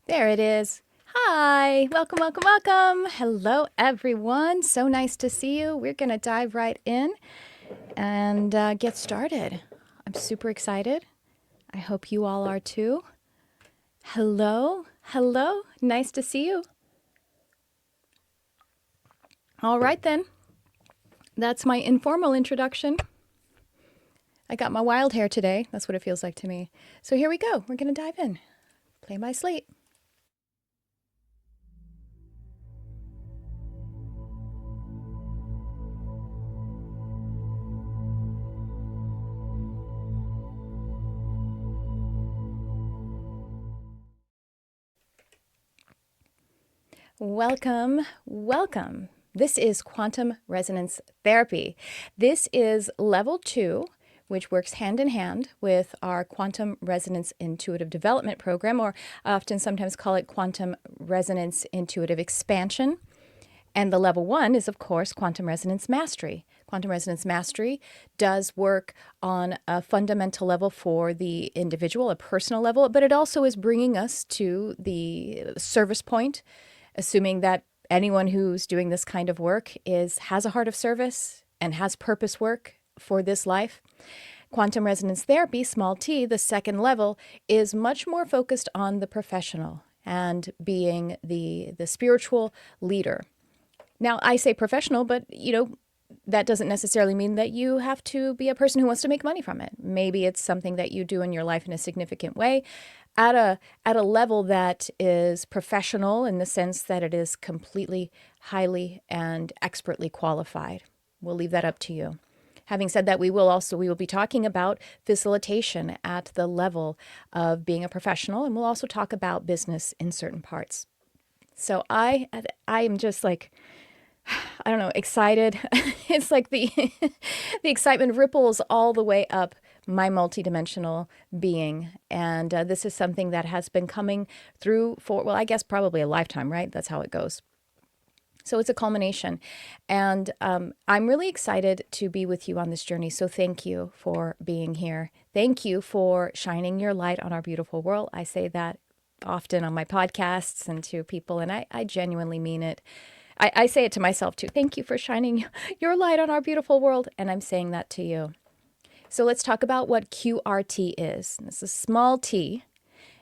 There it is. Hi, welcome, welcome, welcome. Hello, everyone. So nice to see you. We're going to dive right in and get started. I'm super excited. I hope you all are too. Hello, hello. Nice to see you. All right, then. That's my informal introduction. I got my wild hair today. That's what it feels like to me. So here we go. We're going to dive in. Play my slate. Welcome, welcome. This is quantum resonance therapy. This is level 2, which works hand in hand with our quantum resonance intuitive development program, or I often sometimes call it quantum resonance intuitive expansion. And the level 1 is, of course, quantum resonance mastery. Quantum resonance mastery does work on a fundamental level for the individual, a personal level, but it also is bringing us to the service point, assuming that anyone who's doing this kind of work has a heart of service and has purpose work for this life. Quantum resonance therapy, small t, the second level, is much more focused on the professional and being the spiritual leader. Now, I say professional, but that doesn't necessarily mean that you have to be a person who wants to make money from it. Maybe it's something that you do in your life in a significant way at a level that is professional in the sense that it is completely, highly, and expertly qualified. We'll leave that up to you. Having said that, we will be talking about facilitation at the level of being a professional, and we'll also talk about business in certain parts. So I am just like, I don't know, excited. It's like the the excitement ripples all the way up my multidimensional being. And this is something that has been coming through for, well, I guess probably a lifetime, right? That's how it goes. So it's a culmination. And I'm really excited to be with you on this journey. So thank you for being here. Thank you for shining your light on our beautiful world. I say that often on my podcasts and to people, and I genuinely mean it. I say it to myself too. Thank you for shining your light on our beautiful world. And I'm saying that to you. So let's talk about what QRT is. This is small t,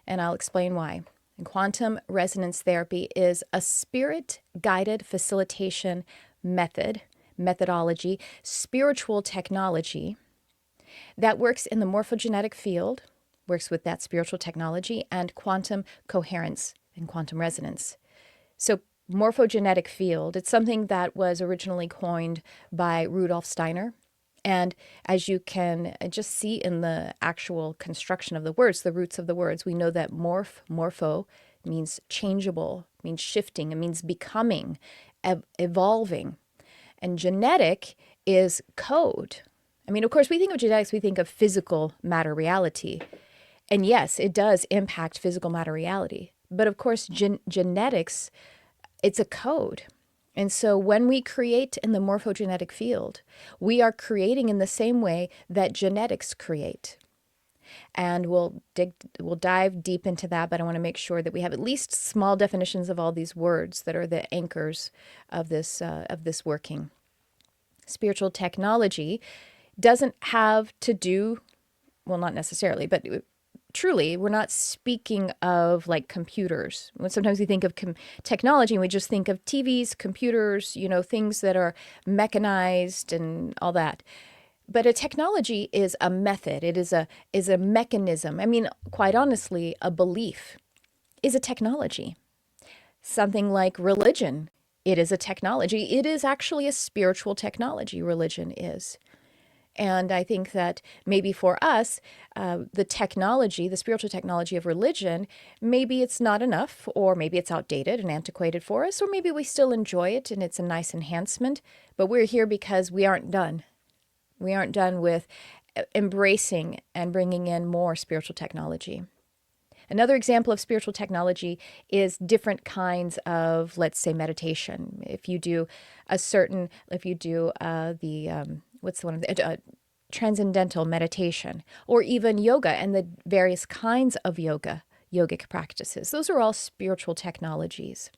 and I'll explain why. And quantum resonance therapy is a spirit-guided facilitation methodology, spiritual technology that works in the morphogenetic field, works with that spiritual technology, and quantum coherence and quantum resonance. So morphogenetic field, it's something that was originally coined by Rudolf Steiner. And as you can just see in the actual construction of the words, the roots of the words, we know that morpho means changeable, means shifting, it means becoming, evolving. And genetic is code. I mean, of course, we think of genetics, we think of physical matter reality. And yes, it does impact physical matter reality. But of course, genetics, it's a code. And so when we create in the morphogenetic field, we are creating in the same way that genetics create. And we'll dive deep into that, but I want to make sure that we have at least small definitions of all these words that are the anchors of this working. Spiritual technology doesn't have to do, well, not necessarily, but truly, we're not speaking of like computers. Sometimes we think of technology and we just think of TVs, computers, things that are mechanized and all that. But a technology is a method. It is a mechanism. I mean, quite honestly, a belief is a technology. Something like religion, it is a technology. It is actually a spiritual technology, religion is. And I think that maybe for us, the technology, the spiritual technology of religion, maybe it's not enough, or maybe it's outdated and antiquated for us, or maybe we still enjoy it and it's a nice enhancement. But we're here because we aren't done. We aren't done with embracing and bringing in more spiritual technology. Another example of spiritual technology is different kinds of, let's say, meditation. If you do what's the one, transcendental meditation, or even yoga and the various kinds of yoga yogic practices. Those are all spiritual technologies.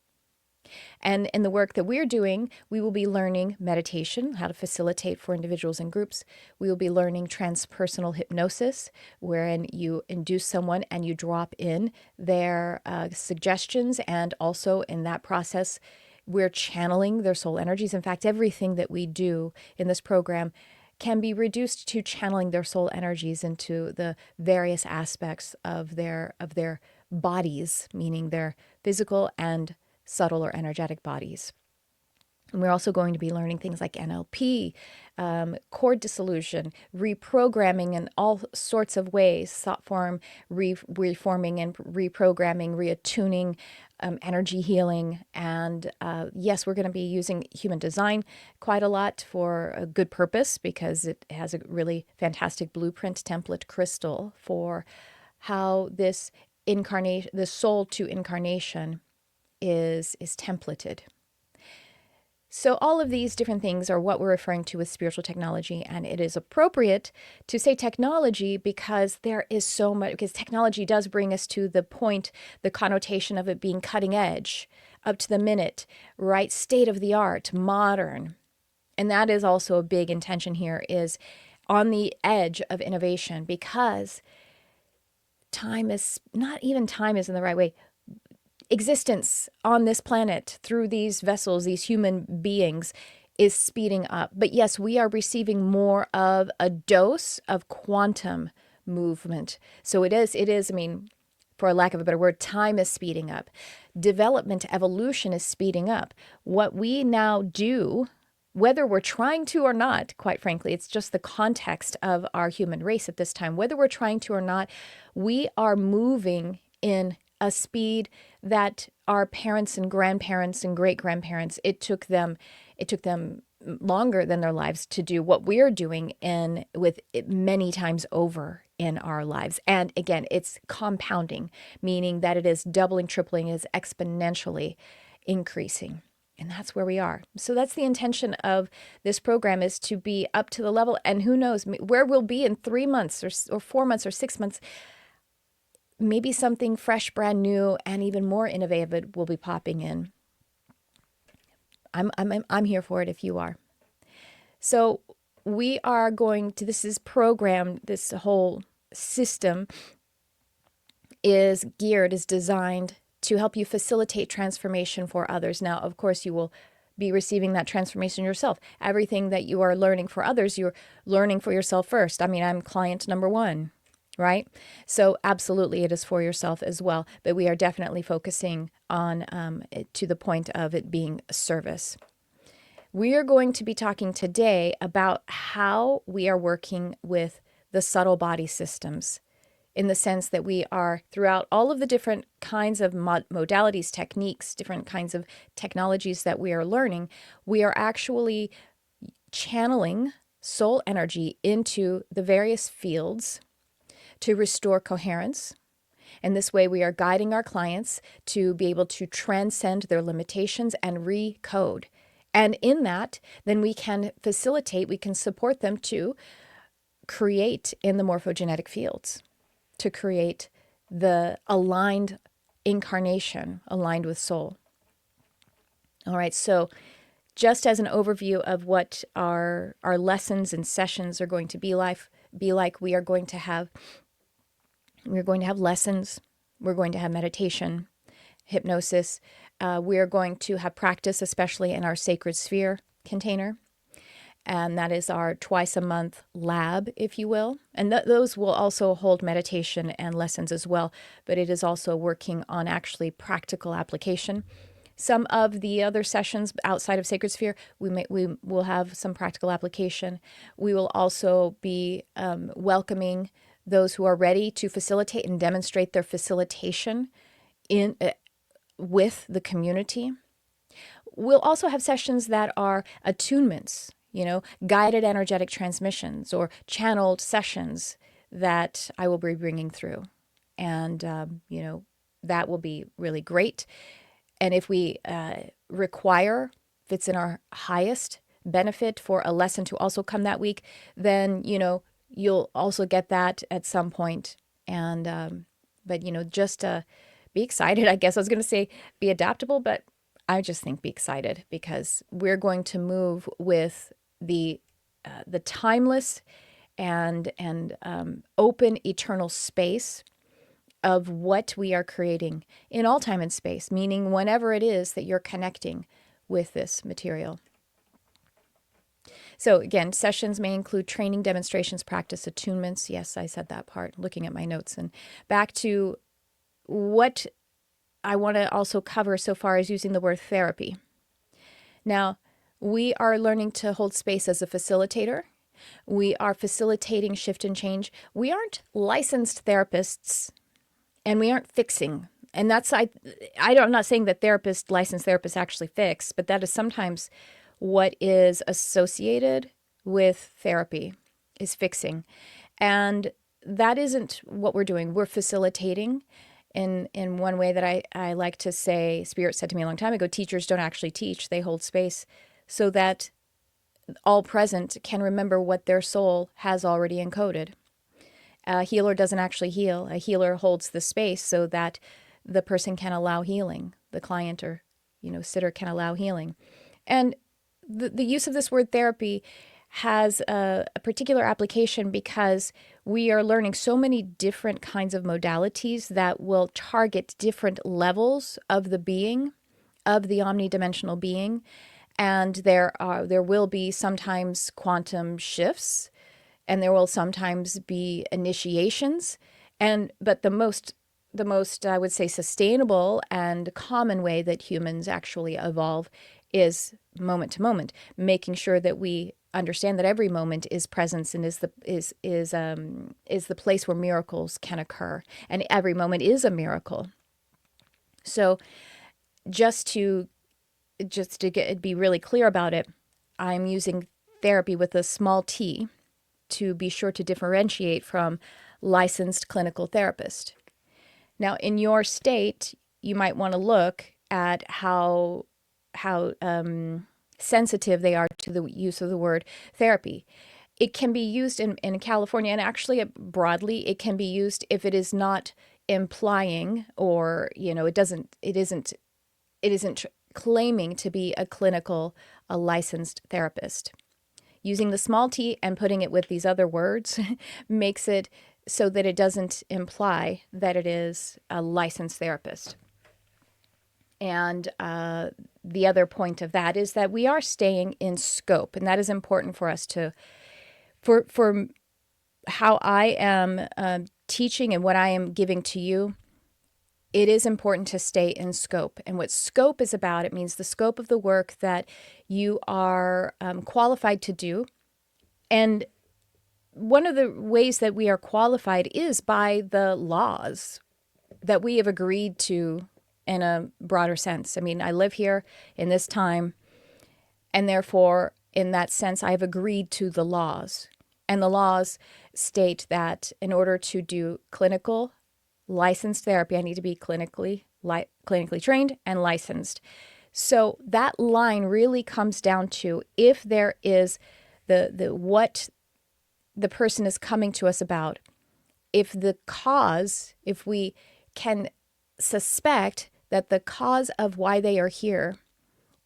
And in the work that we're doing, we will be learning meditation, how to facilitate for individuals and groups. We will be learning transpersonal hypnosis, wherein you induce someone and you drop in their suggestions. And also in that process, we're channeling their soul energies. In fact, everything that we do in this program can be reduced to channeling their soul energies into the various aspects of their bodies, meaning their physical and subtle or energetic bodies. And we're also going to be learning things like NLP, cord dissolution, reprogramming in all sorts of ways, thought form, reforming and reprogramming, reattuning, energy healing. And yes, we're going to be using human design quite a lot for a good purpose, because it has a really fantastic blueprint template crystal for how this incarnation, the soul to incarnation is templated. So all of these different things are what we're referring to with spiritual technology, and it is appropriate to say technology because there is so much, because technology does bring us to the point, the connotation of it being cutting edge, up to the minute, right, state of the art, modern. And that is also a big intention here, is on the edge of innovation, because time is, not even time is in the right way, existence on this planet through these vessels, these human beings, is speeding up. But yes, we are receiving more of a dose of quantum movement. So it is, I mean, for lack of a better word, time is speeding up. Development, evolution is speeding up. What we now do, whether we're trying to or not, quite frankly, it's just the context of our human race at this time. Whether we're trying to or not, we are moving in a speed that our parents and grandparents and great-grandparents, it took them longer than their lives to do what we're doing, in with it many times over in our lives. And again, it's compounding, meaning that it is doubling, tripling, is exponentially increasing. And that's where we are. So that's the intention of this program, is to be up to the level, and who knows where we'll be in 3 months or 4 months or 6 months. Maybe something fresh, brand new, and even more innovative will be popping in. I'm here for it if you are. So we are going to, this is programmed, this whole system is geared, is designed to help you facilitate transformation for others. Now, of course, you will be receiving that transformation yourself. Everything that you are learning for others, you're learning for yourself first. I mean, I'm client number one. Right? So absolutely it is for yourself as well, but we are definitely focusing on it to the point of it being a service. We are going to be talking today about how we are working with the subtle body systems, in the sense that we are, throughout all of the different kinds of modalities, techniques, different kinds of technologies that we are learning, we are actually channeling soul energy into the various fields to restore coherence. And this way we are guiding our clients to be able to transcend their limitations and recode. And in that, then we can facilitate, we can support them to create in the morphogenetic fields, to create the aligned incarnation, aligned with soul. All right, so just as an overview of what our lessons and sessions are going to be like, we are going to have lessons, we're going to have meditation, hypnosis, we are going to have practice, especially in our sacred sphere container. And that is our twice a month lab, if you will. And those will also hold meditation and lessons as well, but it is also working on actually practical application. Some of the other sessions outside of Sacred Sphere, we will have some practical application. We will also be welcoming those who are ready to facilitate and demonstrate their facilitation in with the community. We'll also have sessions that are attunements, guided energetic transmissions or channeled sessions that I will be bringing through. And, that will be really great. And if we require, if it's in our highest benefit for a lesson to also come that week, then, you'll also get that at some point. And But, just be excited. I guess I was going to say be adaptable, but I just think be excited because we're going to move with the timeless and open eternal space of what we are creating in all time and space, meaning whenever it is that you're connecting with this material. So again, sessions may include training, demonstrations, practice, attunements. Yes, I said that part, looking at my notes. And back to what I want to also cover so far is using the word therapy. Now, we are learning to hold space as a facilitator. We are facilitating shift and change. We aren't licensed therapists, and we aren't fixing. And I'm not saying that licensed therapists actually fix, but that is sometimes what is associated with therapy is fixing. And that isn't what we're doing. We're facilitating in one way that I like to say, Spirit said to me a long time ago, teachers don't actually teach, they hold space so that all present can remember what their soul has already encoded. A healer doesn't actually heal. A healer holds the space so that the person can allow healing. The client or, sitter can allow healing. And the use of this word therapy has a particular application because we are learning so many different kinds of modalities that will target different levels of the being, of the omnidimensional being. And there will be sometimes quantum shifts, and there will sometimes be initiations. But the most I would say sustainable and common way that humans actually evolve is moment to moment, making sure that we understand that every moment is presence and is the place where miracles can occur, and every moment is a miracle. So just to be really clear about it, I'm using therapy with a small t to be sure to differentiate from licensed clinical therapist. Now, in your state, you might want to look at how sensitive they are to the use of the word therapy. It can be used in California, and actually broadly, it can be used if it is not implying or, it isn't claiming to be a licensed therapist. Using the small t and putting it with these other words makes it so that it doesn't imply that it is a licensed therapist. And the other point of that is that we are staying in scope, and that is important for us for how I am teaching and what I am giving to you. It is important to stay in scope. And what scope is about, it means the scope of the work that you are qualified to do. And one of the ways that we are qualified is by the laws that we have agreed to in a broader sense. I mean, I live here in this time, and therefore, in that sense, I've agreed to the laws. And the laws state that in order to do clinical licensed therapy, I need to be clinically trained and licensed. So that line really comes down to if there is the what the person is coming to us about, if we can suspect that the cause of why they are here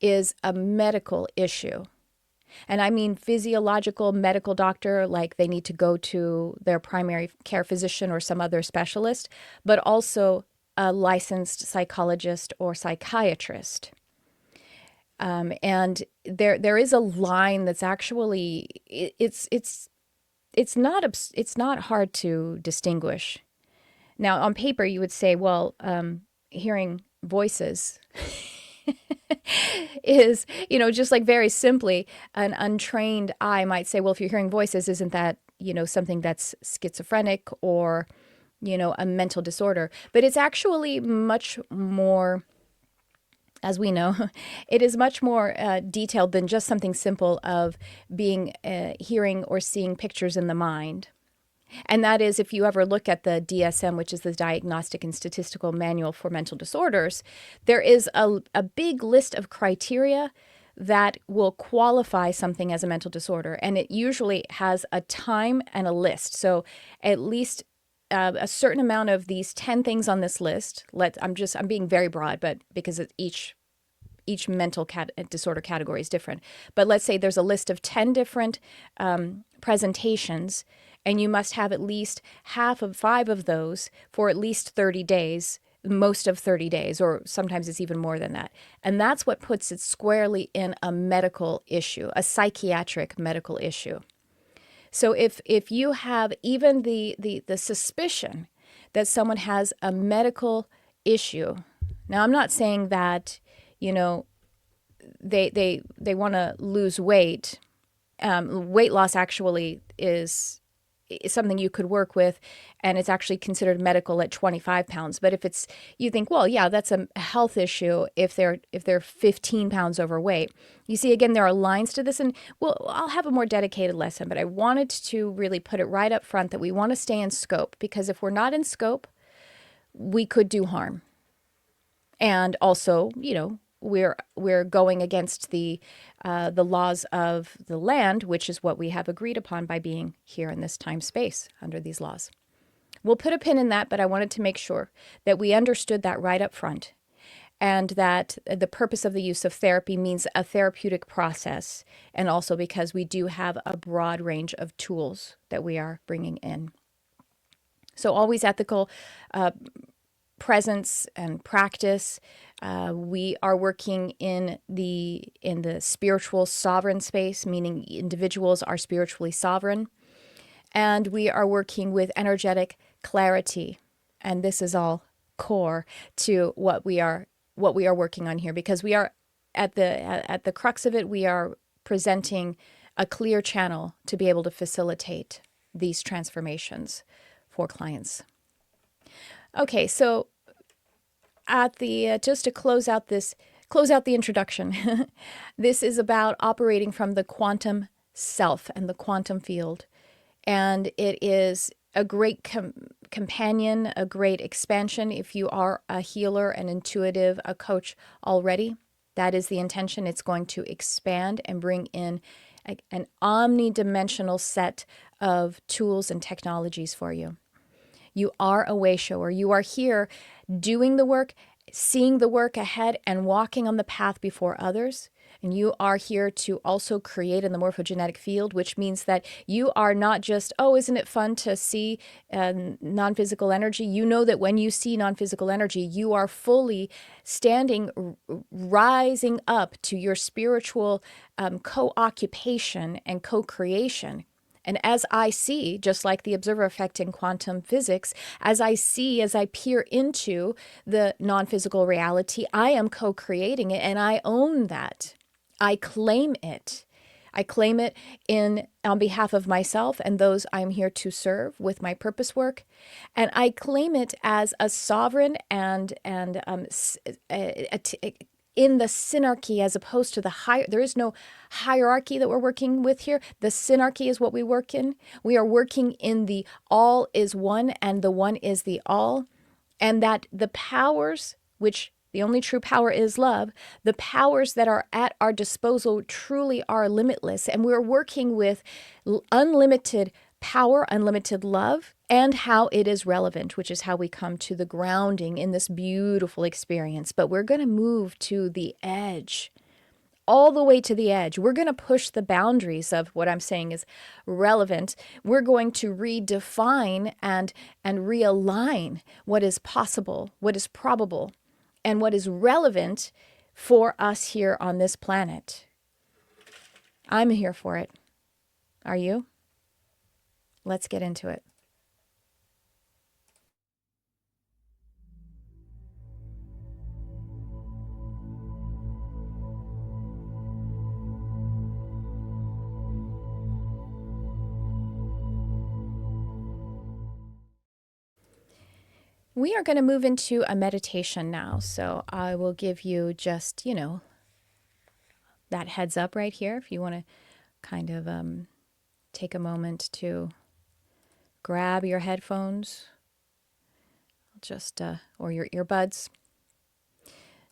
is a medical issue. And I mean physiological medical doctor, like they need to go to their primary care physician or some other specialist, but also a licensed psychologist or psychiatrist. And there is a line that's actually it's not hard to distinguish. Now, on paper, you would say, well, hearing voices is, just like very simply, an untrained eye might say, well, if you're hearing voices, isn't that, something that's schizophrenic or, a mental disorder? But it's actually much more, as we know, it is much more detailed than just something simple of being hearing or seeing pictures in the mind. And that is, if you ever look at the DSM, which is the Diagnostic and Statistical Manual for Mental Disorders, there is a big list of criteria that will qualify something as a mental disorder. And it usually has a time and a list. So at least a certain amount of these 10 things on this list. I'm being very broad, but because each mental disorder category is different. But let's say there's a list of 10 different presentations, and you must have at least half of 5 of those for at least 30 days, most of 30 days, or sometimes it's even more than that. And that's what puts it squarely in a medical issue, a psychiatric medical issue. So if you have even the suspicion that someone has a medical issue, now I'm not saying that, they want to lose weight. Weight loss actually is something you could work with, and it's actually considered medical at 25 pounds. But if you think, well, yeah, that's a health issue if they're 15 pounds overweight. You see, again, there are lines to this, and well, I'll have a more dedicated lesson, but I wanted to really put it right up front that we want to stay in scope, because if we're not in scope, we could do harm. And also, we're going against the laws of the land, which is what we have agreed upon by being here in this time space under these laws. We'll put a pin in that, but I wanted to make sure that we understood that right up front, and that the purpose of the use of therapy means a therapeutic process, and also because we do have a broad range of tools that we are bringing in. So always ethical presence and practice. We are working in the spiritual sovereign space, meaning individuals are spiritually sovereign, and we are working with energetic clarity. And this is all core to what we are working on here, because we are at the crux of it. We are presenting a clear channel to be able to facilitate these transformations for clients. Okay, so at the just to close out the introduction, this is about operating from the quantum self and the quantum field, and it is a great companion, a great expansion if you are a healer, an intuitive, a coach already. That is the intention. It's going to expand and bring in an omnidimensional set of tools and technologies for you. You are a way shower. You are here doing the work, seeing the work ahead, and walking on the path before others. And you are here to also create in the morphogenetic field, which means that you are not just, oh, isn't it fun to see non-physical energy? You know that when you see non-physical energy, you are fully standing, rising up to your spiritual co-occupation and co-creation. And as I see, just like the observer effect in quantum physics, as I peer into the non-physical reality, I am co-creating it, and I own that. I claim it. I claim it on behalf of myself and those I'm here to serve with my purpose work. And I claim it as a sovereign and in the synarchy, as opposed to the higher. There is no hierarchy that we're working with here. The synarchy is what we work in. We are working in the all is one, and the one is the all. And that the powers, which the only true power is love, the powers that are at our disposal truly are limitless. And we're working with unlimited power, unlimited love, and how it is relevant, which is how we come to the grounding in this beautiful experience. But we're going to move to the edge, all the way to the edge. We're going to push the boundaries of what I'm saying is relevant. We're going to redefine and realign what is possible, what is probable, and what is relevant for us here on this planet. I'm here for it. Are you? Let's get into it. We are going to move into a meditation now. So I will give you just, that heads up right here. If you want to kind of take a moment to grab your headphones, or your earbuds,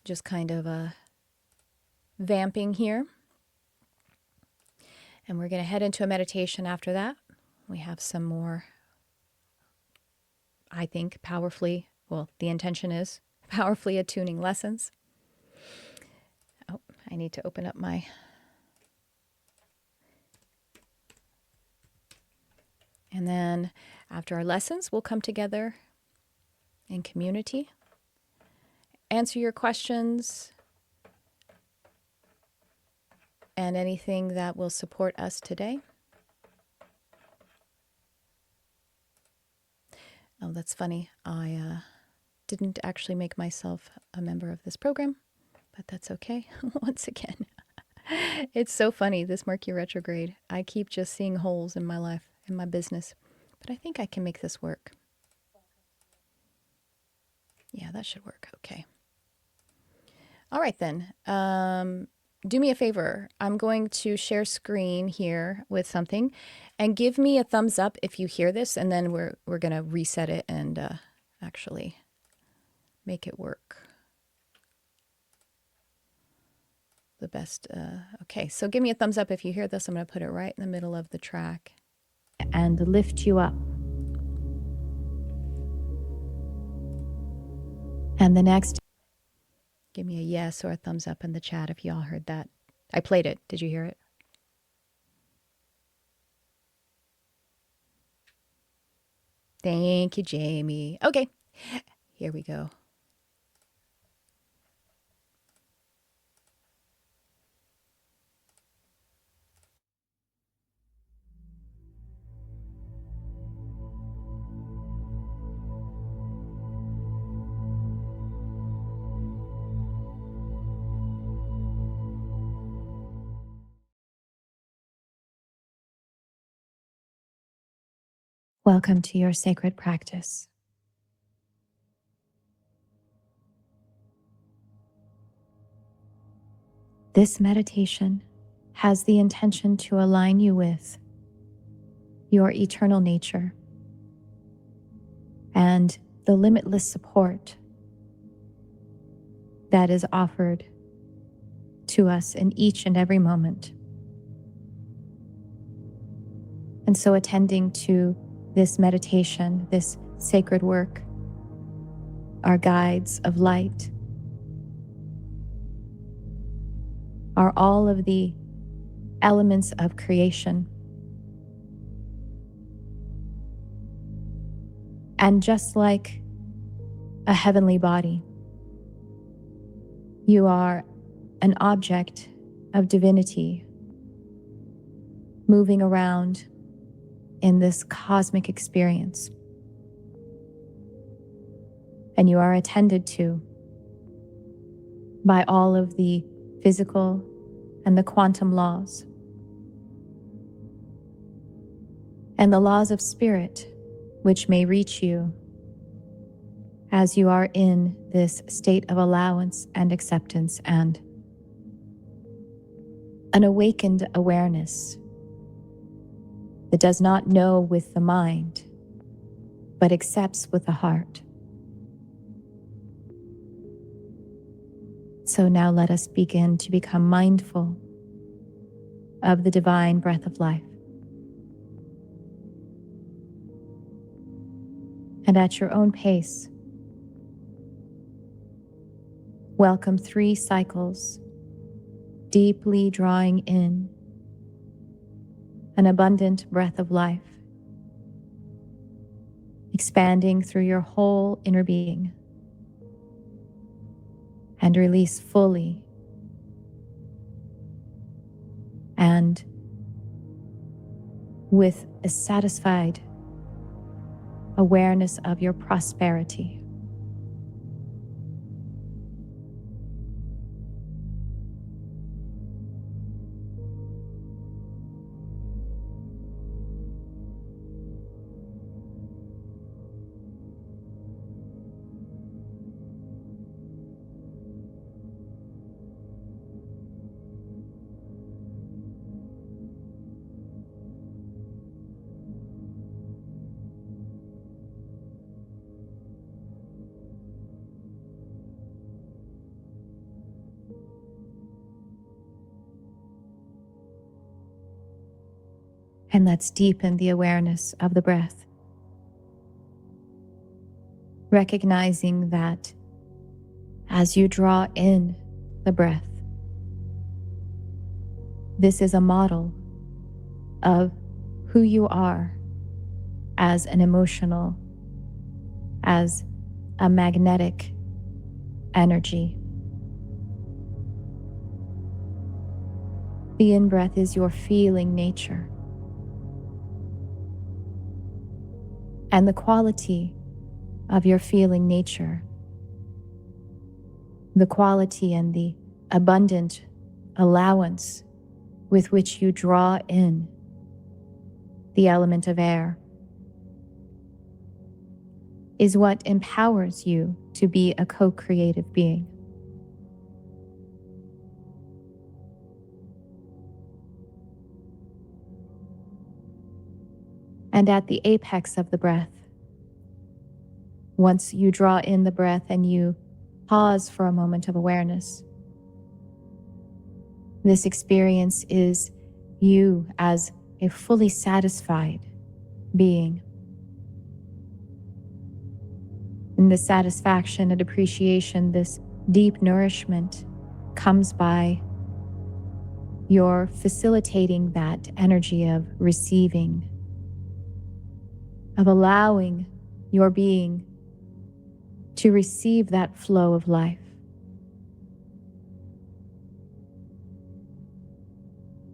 just kind of vamping here. And we're going to head into a meditation after that. We have some more I think, powerfully, well, the intention is powerfully attuning lessons. Oh, I need to open up my... And then after our lessons, we'll come together in community, answer your questions, and anything that will support us today. Oh, that's funny. I didn't actually make myself a member of this program, but that's okay. Once again, it's so funny, this Mercury retrograde. I keep just seeing holes in my life, in my business, but I think I can make this work. Yeah, that should work. Okay. All right, then. Do me a favor. I'm going to share screen here with something, and give me a thumbs up if you hear this, and then we're going to reset it and actually make it work the best. Okay, so give me a thumbs up if you hear this. I'm going to put it right in the middle of the track and lift you up. And the next, give me a yes or a thumbs up in the chat if you all heard that. I played it. Did you hear it? Thank you, Jamie. Okay, here we go. Welcome to your sacred practice. This meditation has the intention to align you with your eternal nature and the limitless support that is offered to us in each and every moment. And so attending to this meditation, this sacred work, our guides of light, are all of the elements of creation. And just like a heavenly body, you are an object of divinity moving around in this cosmic experience. And you are attended to by all of the physical and the quantum laws and the laws of spirit, which may reach you as you are in this state of allowance and acceptance and an awakened awareness that does not know with the mind, but accepts with the heart. So now let us begin to become mindful of the divine breath of life. And at your own pace, welcome 3 cycles, deeply drawing in an abundant breath of life, expanding through your whole inner being, and release fully and with a satisfied awareness of your prosperity. And let's deepen the awareness of the breath. recognizing that as you draw in the breath, this is a model of who you are as an emotional, as a magnetic energy. The in-breath is your feeling nature. And the quality of your feeling nature, the quality and the abundant allowance with which you draw in the element of air, is what empowers you to be a co-creative being. And at the apex of the breath, once you draw in the breath and you pause for a moment of awareness, this experience is you as a fully satisfied being. And this satisfaction and appreciation, this deep nourishment, comes by your facilitating that energy of receiving, of allowing your being to receive that flow of life.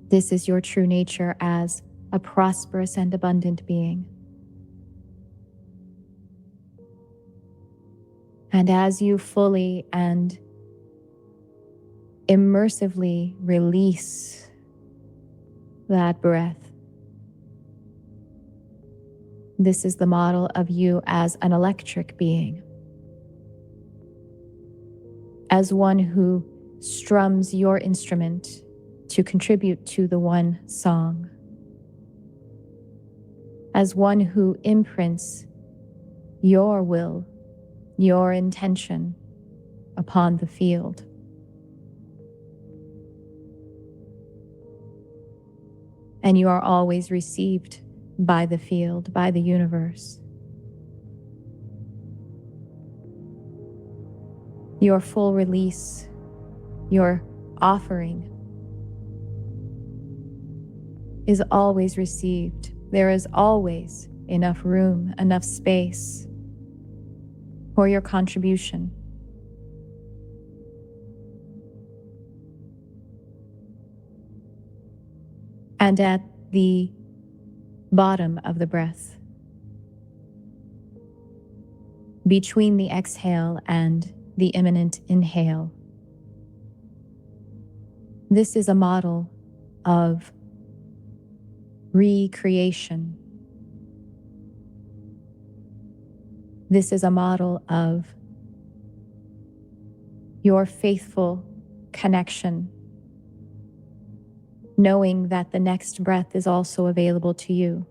This is your true nature as a prosperous and abundant being. And as you fully and immersively release that breath, this is the model of you as an electric being, as one who strums your instrument to contribute to the one song, as one who imprints your will, your intention upon the field. And you are always received by the field, by the universe. Your full release, your offering, is always received. There is always enough room, enough space for your contribution. And at the bottom of the breath, between the exhale and the imminent inhale, this is a model of recreation. This is a model of your faithful connection, knowing that the next breath is also available to you.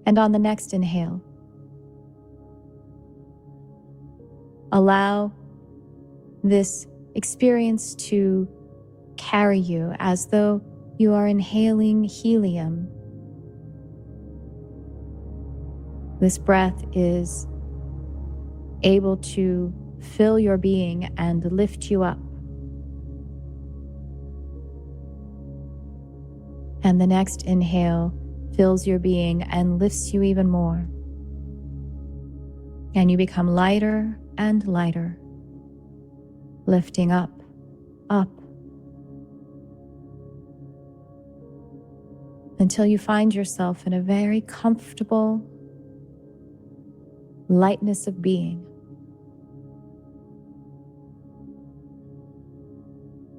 And on the next inhale, allow this experience to carry you as though you are inhaling helium. This breath is able to fill your being and lift you up. And the next inhale fills your being and lifts you even more. And you become lighter and lighter, lifting up, up, until you find yourself in a very comfortable lightness of being.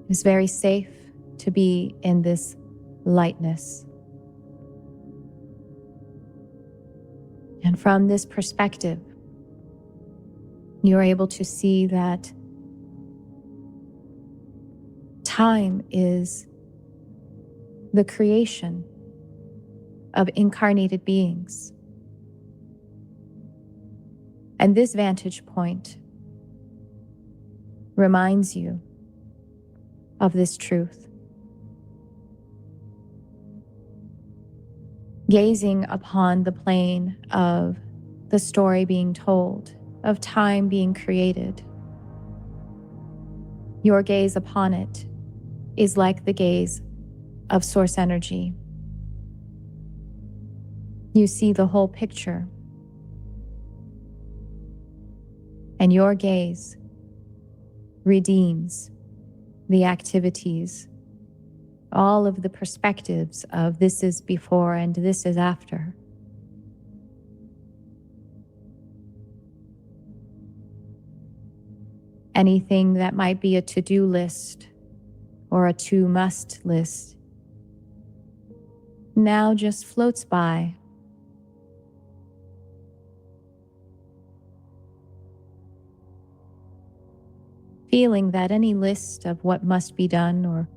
It's very safe to be in this lightness. And from this perspective, you're able to see that time is the creation of incarnated beings. And this vantage point reminds you of this truth. Gazing upon the plane of the story being told, of time being created. Your gaze upon it is like the gaze of source energy. You see the whole picture, and your gaze redeems the activities, all of the perspectives of this is before and this is after. Anything that might be a to-do list or a to-must list now just floats by. Feeling that any list of what must be done or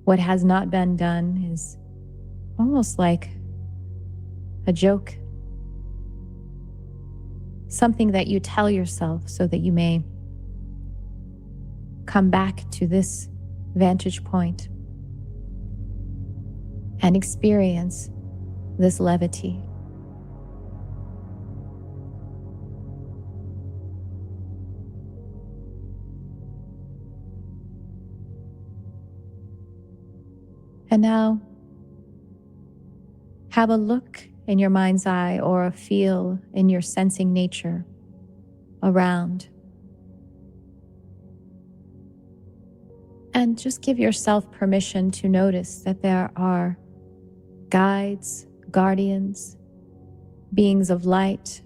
what has not been done is almost like a joke. Something that you tell yourself so that you may come back to this vantage point and experience this levity. And now, have a look in your mind's eye or a feel in your sensing nature around. And just give yourself permission to notice that there are guides, guardians, beings of light,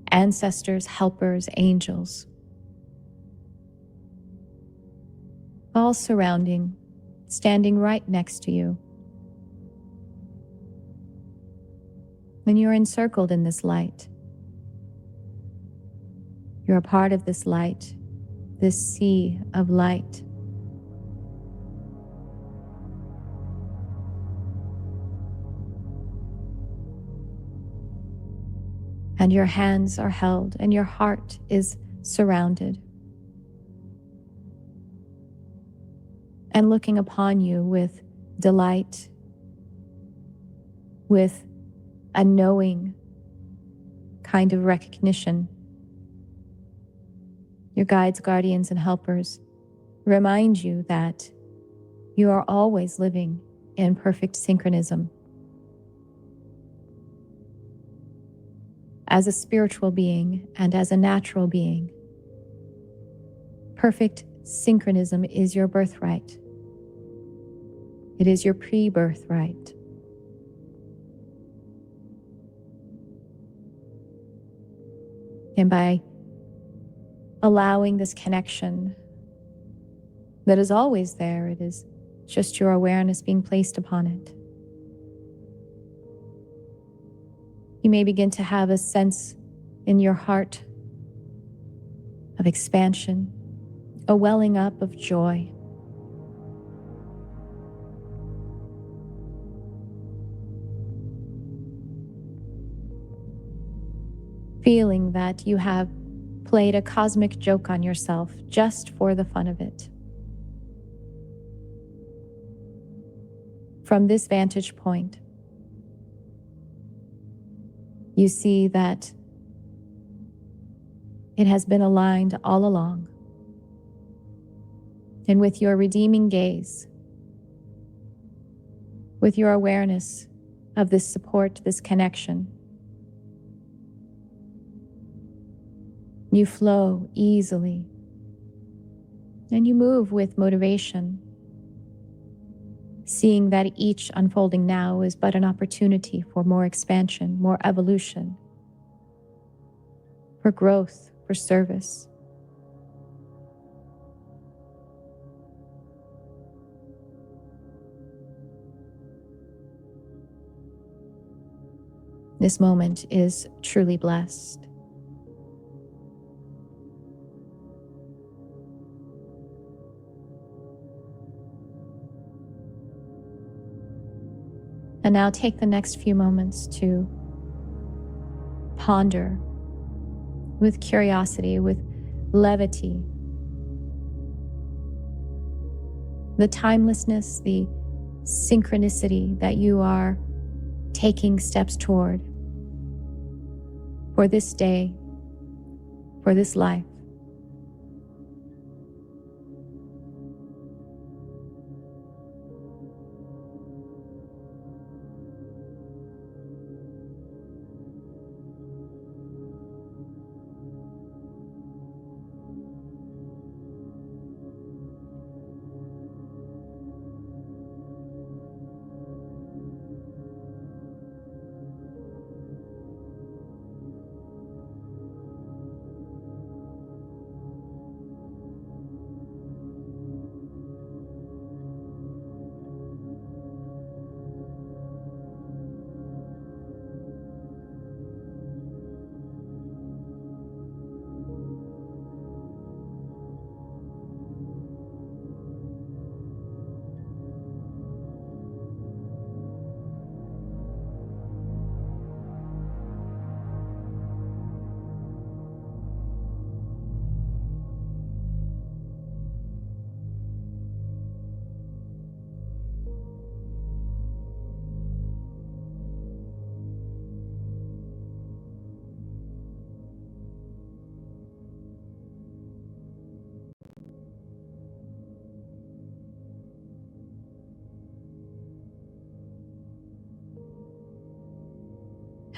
ancestors, helpers, angels, all surrounding, standing right next to you. And you're encircled in this light. You're a part of this light, this sea of light. And your hands are held and your heart is surrounded. And looking upon you with delight, with a knowing kind of recognition. Your guides, guardians, and helpers remind you that you are always living in perfect synchronism. As a spiritual being and as a natural being, perfect synchronism is your birthright. It is your pre-birthright. And by allowing this connection that is always there, it is just your awareness being placed upon it. You may begin to have a sense in your heart of expansion, a welling up of joy. Feeling that you have played a cosmic joke on yourself just for the fun of it. From this vantage point, you see that it has been aligned all along. And with your redeeming gaze, with your awareness of this support, this connection, you flow easily and you move with motivation, seeing that each unfolding now is but an opportunity for more expansion, more evolution, for growth, for service. This moment is truly blessed. And now take the next few moments to ponder with curiosity, with levity, the timelessness, the synchronicity that you are taking steps toward for this day, for this life.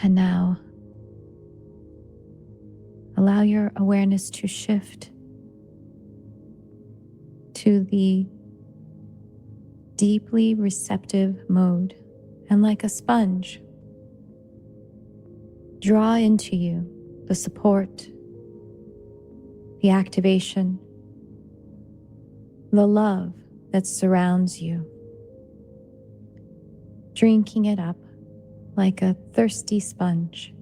And now, allow your awareness to shift to the deeply receptive mode. And like a sponge, draw into you the support, the activation, the love that surrounds you, drinking it up like a thirsty sponge,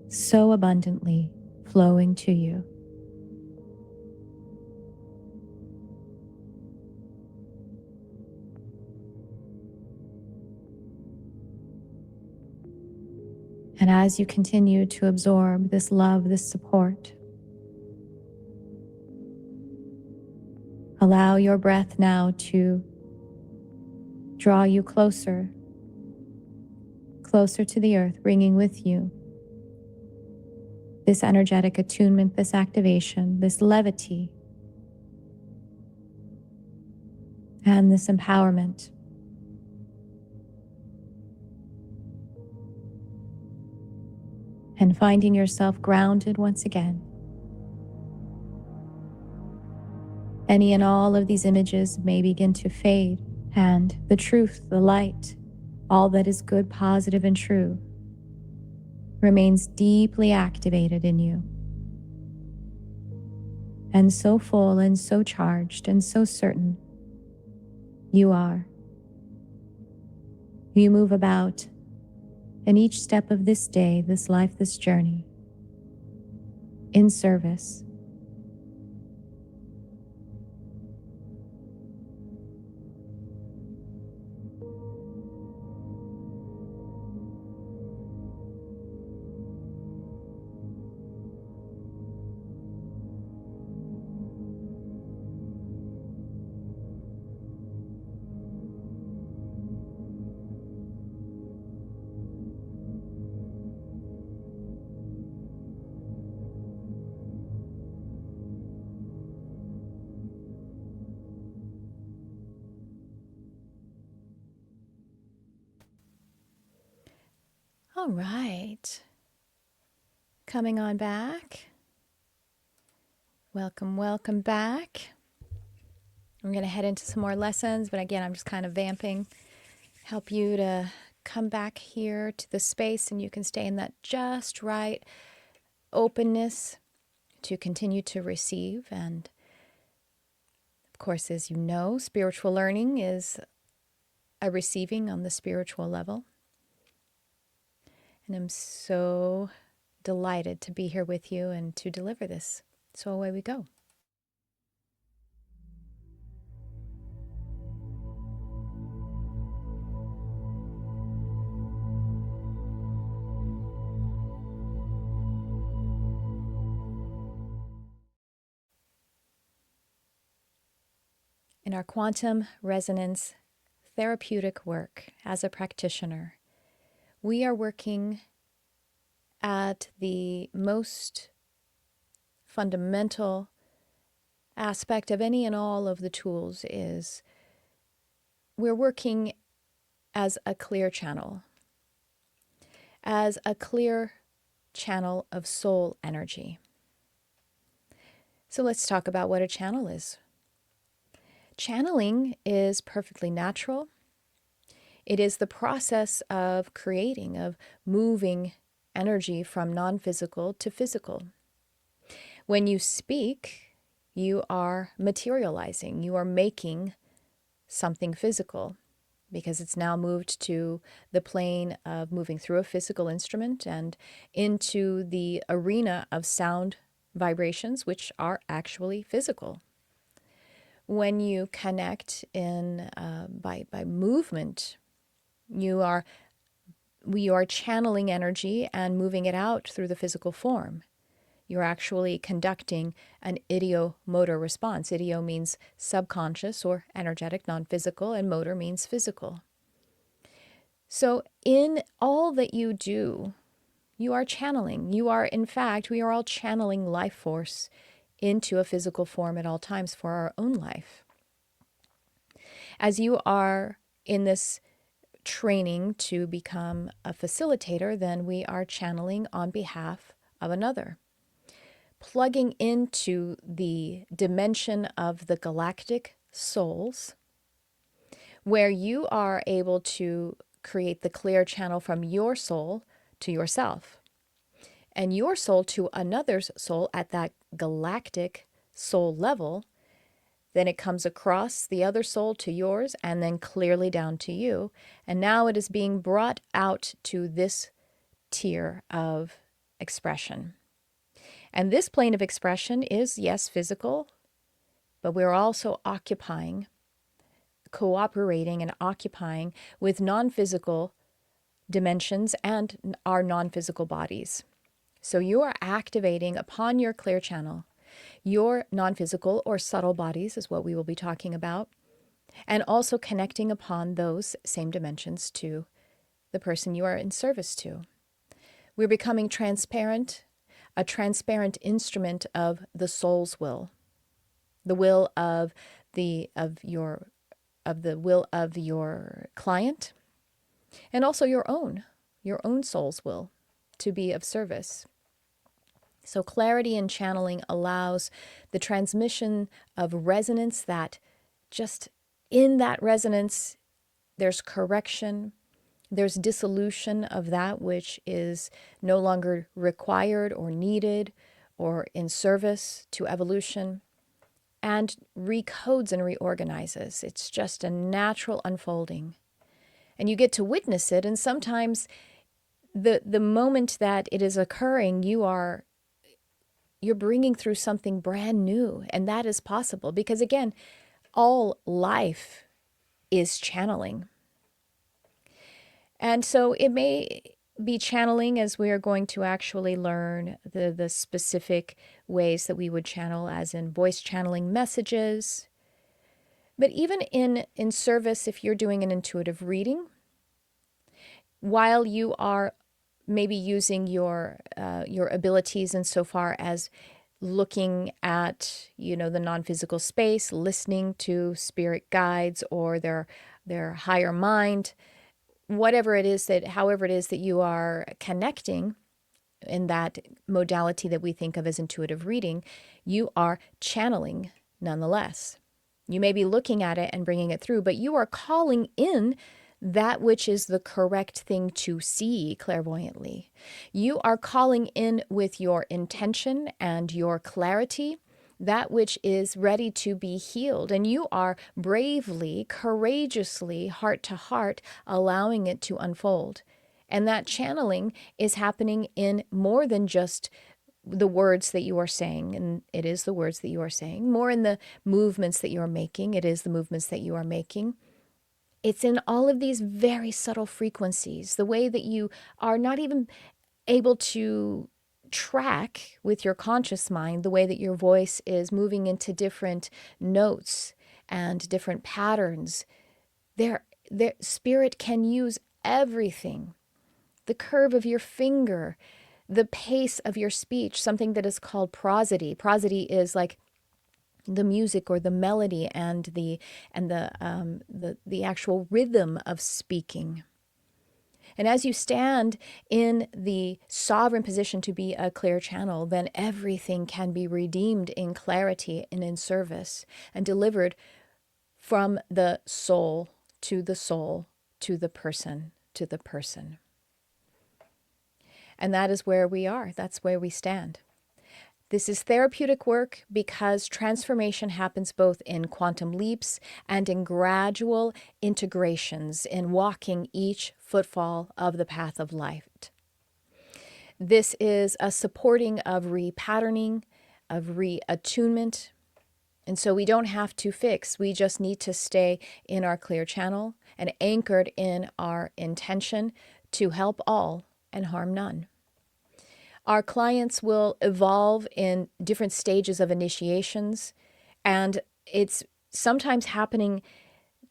so abundantly flowing to you. And as you continue to absorb this love, this support, allow your breath now to draw you closer to the earth, bringing with you this energetic attunement, this activation, this levity, and this empowerment. And finding yourself grounded once again. Any and all of these images may begin to fade, and the truth, the light, all that is good, positive, and true remains deeply activated in you. And so full and so charged and so certain you are. You move about in each step of this day, this life, this journey, in service. All right. Coming on back. Welcome back. We're going to head into some more lessons, but again, I'm just kind of vamping, help you to come back here to the space, and you can stay in that just right openness to continue to receive. And of course, as you know, spiritual learning is a receiving on the spiritual level. And I'm so delighted to be here with you and to deliver this. So away we go. In our quantum resonance therapeutic work as a practitioner, we are working at the most fundamental aspect of any and all of the tools is we're working as a clear channel, of soul energy. So let's talk about what a channel is. Channeling is perfectly natural. It is the process of creating, of moving energy from non-physical to physical. When you speak, you are materializing, you are making something physical because it's now moved to the plane of moving through a physical instrument and into the arena of sound vibrations, which are actually physical. When you connect by movement, we are channeling energy and moving it out through the physical form. You're actually conducting an idiomotor response. Idio means subconscious or energetic, non-physical, and motor means physical. So in all that you do, you are channeling. We are all channeling life force into a physical form at all times for our own life. As you are in this training to become a facilitator, then we are channeling on behalf of another, plugging into the dimension of the galactic souls, where you are able to create the clear channel from your soul to yourself, and your soul to another's soul at that galactic soul level. Then it comes across the other soul to yours and then clearly down to you. And now it is being brought out to this tier of expression. And this plane of expression is, yes, physical, but we're also cooperating and occupying with non-physical dimensions and our non-physical bodies. So you are activating upon your clear channel your non-physical or subtle bodies is what we will be talking about, and also connecting upon those same dimensions to the person you are in service to. We're becoming transparent, a transparent instrument of the soul's will, the will of the will of your client, and also your own soul's will to be of service. So clarity in channeling allows the transmission of resonance that just in that resonance, there's correction, there's dissolution of that which is no longer required or needed or in service to evolution, and recodes and reorganizes. It's just a natural unfolding. And you get to witness it, and sometimes the moment that it is occurring, you're bringing through something brand new, and that is possible because, again, all life is channeling. And so it may be channeling as we are going to actually learn the specific ways that we would channel, as in voice channeling messages. But even in service, if you're doing an intuitive reading, while you are maybe using your abilities insofar as looking at, the non-physical space, listening to spirit guides or their higher mind, however it is that you are connecting in that modality that we think of as intuitive reading, you are channeling nonetheless. You may be looking at it and bringing it through, but you are calling in that which is the correct thing to see clairvoyantly. You are calling in with your intention and your clarity that which is ready to be healed. And you are bravely, courageously, heart to heart, allowing it to unfold. And that channeling is happening in more than just the words that you are saying, and it is the words that you are saying, more in the movements that you are making, it is the movements that you are making. It's in all of these very subtle frequencies, the way that you are not even able to track with your conscious mind, the way that your voice is moving into different notes and different patterns. Their spirit can use everything. The curve of your finger, the pace of your speech, something that is called prosody. Prosody is like the music or the melody and the actual rhythm of speaking. And as you stand in the sovereign position to be a clear channel, then everything can be redeemed in clarity and in service and delivered from the soul to the soul to the person to the person. And that is where we are. That's where we stand. This is therapeutic work because transformation happens both in quantum leaps and in gradual integrations in walking each footfall of the path of light. This is a supporting of repatterning, of reattunement. And so we don't have to fix. We just need to stay in our clear channel and anchored in our intention to help all and harm none. Our clients will evolve in different stages of initiations, and it's sometimes happening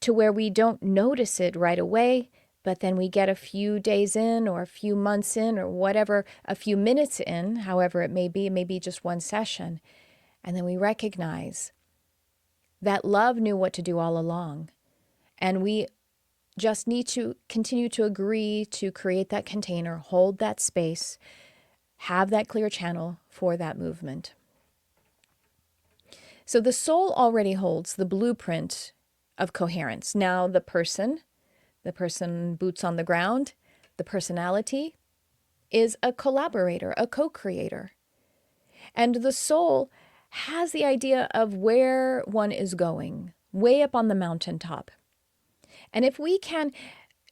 to where we don't notice it right away, but then we get a few days in or a few months in or whatever, a few minutes in, however it may be just one session, and then we recognize that love knew what to do all along, and we just need to continue to agree to create that container, hold that space, have that clear channel for that movement. So the soul already holds the blueprint of coherence. Now the person boots on the ground, the personality is a collaborator, a co-creator. And the soul has the idea of where one is going, way up on the mountaintop. And if we can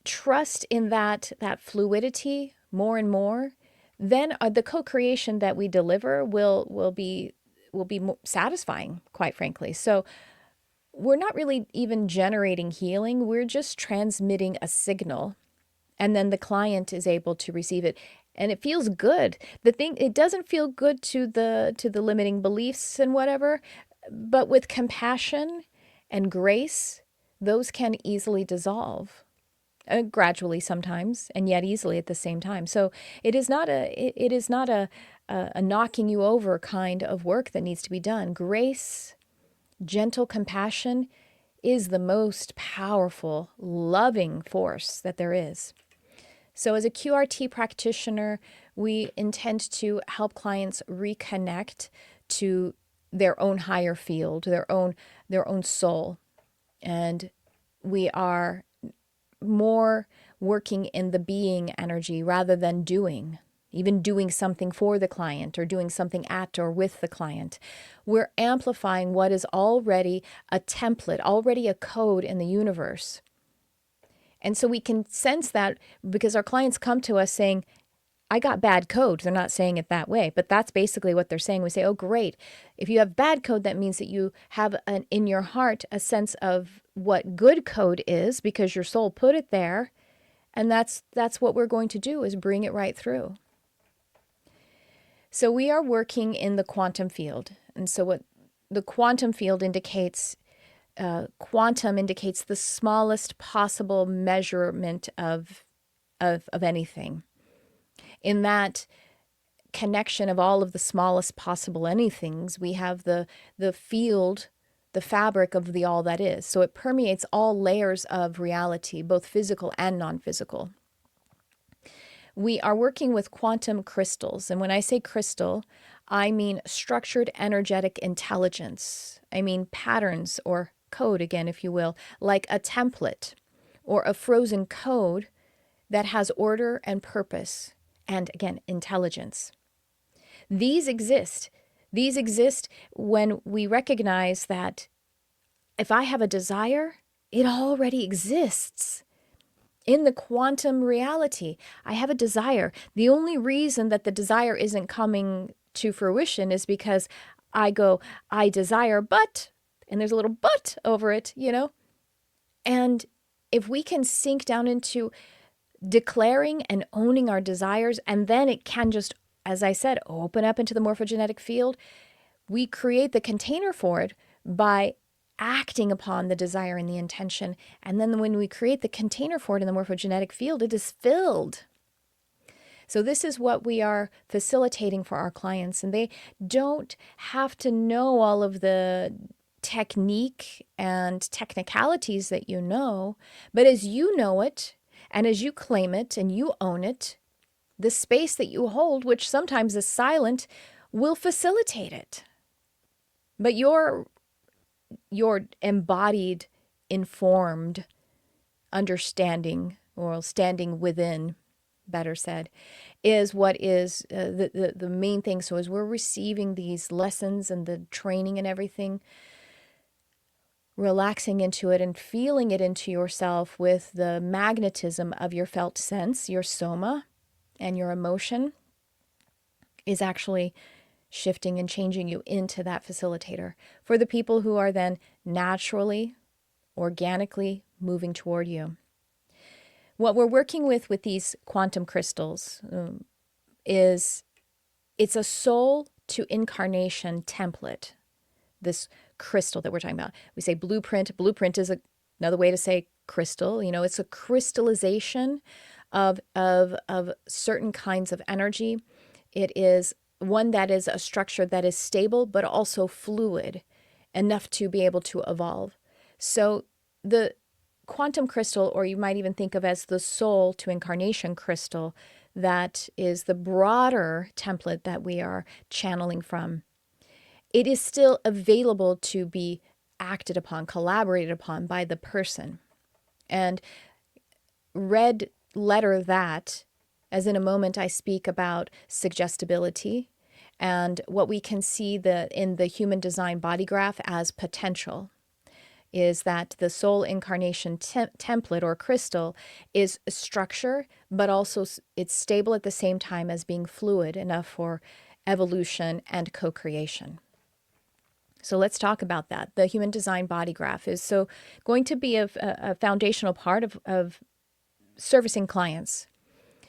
trust in that fluidity more and more, then the co-creation that we deliver will be more satisfying, quite frankly. So we're not really even generating healing. We're just transmitting a signal, and then the client is able to receive it, and it feels good. It doesn't feel good to the limiting beliefs and whatever, but with compassion and grace, those can easily dissolve. Gradually sometimes, and yet easily at the same time. So it is not a knocking you over kind of work that needs to be done. Grace, gentle compassion is the most powerful, loving force that there is. So as a QRT practitioner, we intend to help clients reconnect to their own higher field, their own soul. And we are more working in the being energy rather than doing, even doing something for the client or doing something at or with the client. We're amplifying what is already a template, already a code in the universe. And so we can sense that because our clients come to us saying, I got bad code. They're not saying it that way, but that's basically what they're saying. We say, oh, great. If you have bad code, that means that you have in your heart a sense of what good code is because your soul put it there. And that's what we're going to do, is bring it right through. So we are working in the quantum field. And so what the quantum field indicates, quantum indicates the smallest possible measurement of anything. In that connection of all of the smallest possible anythings, we have the field, the fabric of the all that is. So it permeates all layers of reality, both physical and non-physical. We are working with quantum crystals. And when I say crystal, I mean structured energetic intelligence. I mean patterns or code, again, if you will, like a template or a frozen code that has order and purpose. And again, intelligence. These exist. These exist when we recognize that if I have a desire, it already exists. In the quantum reality, I have a desire. The only reason that the desire isn't coming to fruition is because I go, I desire, but, and there's a little but over it, And if we can sink down into declaring and owning our desires, and then it can just, as I said, open up into the morphogenetic field. We create the container for it by acting upon the desire and the intention. And then when we create the container for it in the morphogenetic field, it is filled. So this is what we are facilitating for our clients. And they don't have to know all of the technique and technicalities that you know, but as you know it, and as you claim it and you own it, the space that you hold, which sometimes is silent, will facilitate it. But your embodied, informed understanding, or standing within, better said, is what is the main thing. So as we're receiving these lessons and the training and everything, relaxing into it and feeling it into yourself with the magnetism of your felt sense, your soma, and your emotion is actually shifting and changing you into that facilitator for the people who are then naturally, organically moving toward you. What we're working with these quantum crystals is it's a soul to incarnation template, this crystal that we're talking about. We say blueprint. Blueprint is another way to say crystal. You know, it's a crystallization of certain kinds of energy. It is one that is a structure that is stable, but also fluid enough to be able to evolve. So the quantum crystal, or you might even think of as the soul to incarnation crystal, that is the broader template that we are channeling from. It is still available to be acted upon, collaborated upon by the person. And red letter that, as in a moment I speak about suggestibility and what we can see in the human design body graph as potential, is that the soul incarnation template or crystal is a structure, but also it's stable at the same time as being fluid enough for evolution and co-creation. So let's talk about that. The human design body graph is so going to be a foundational part of servicing clients.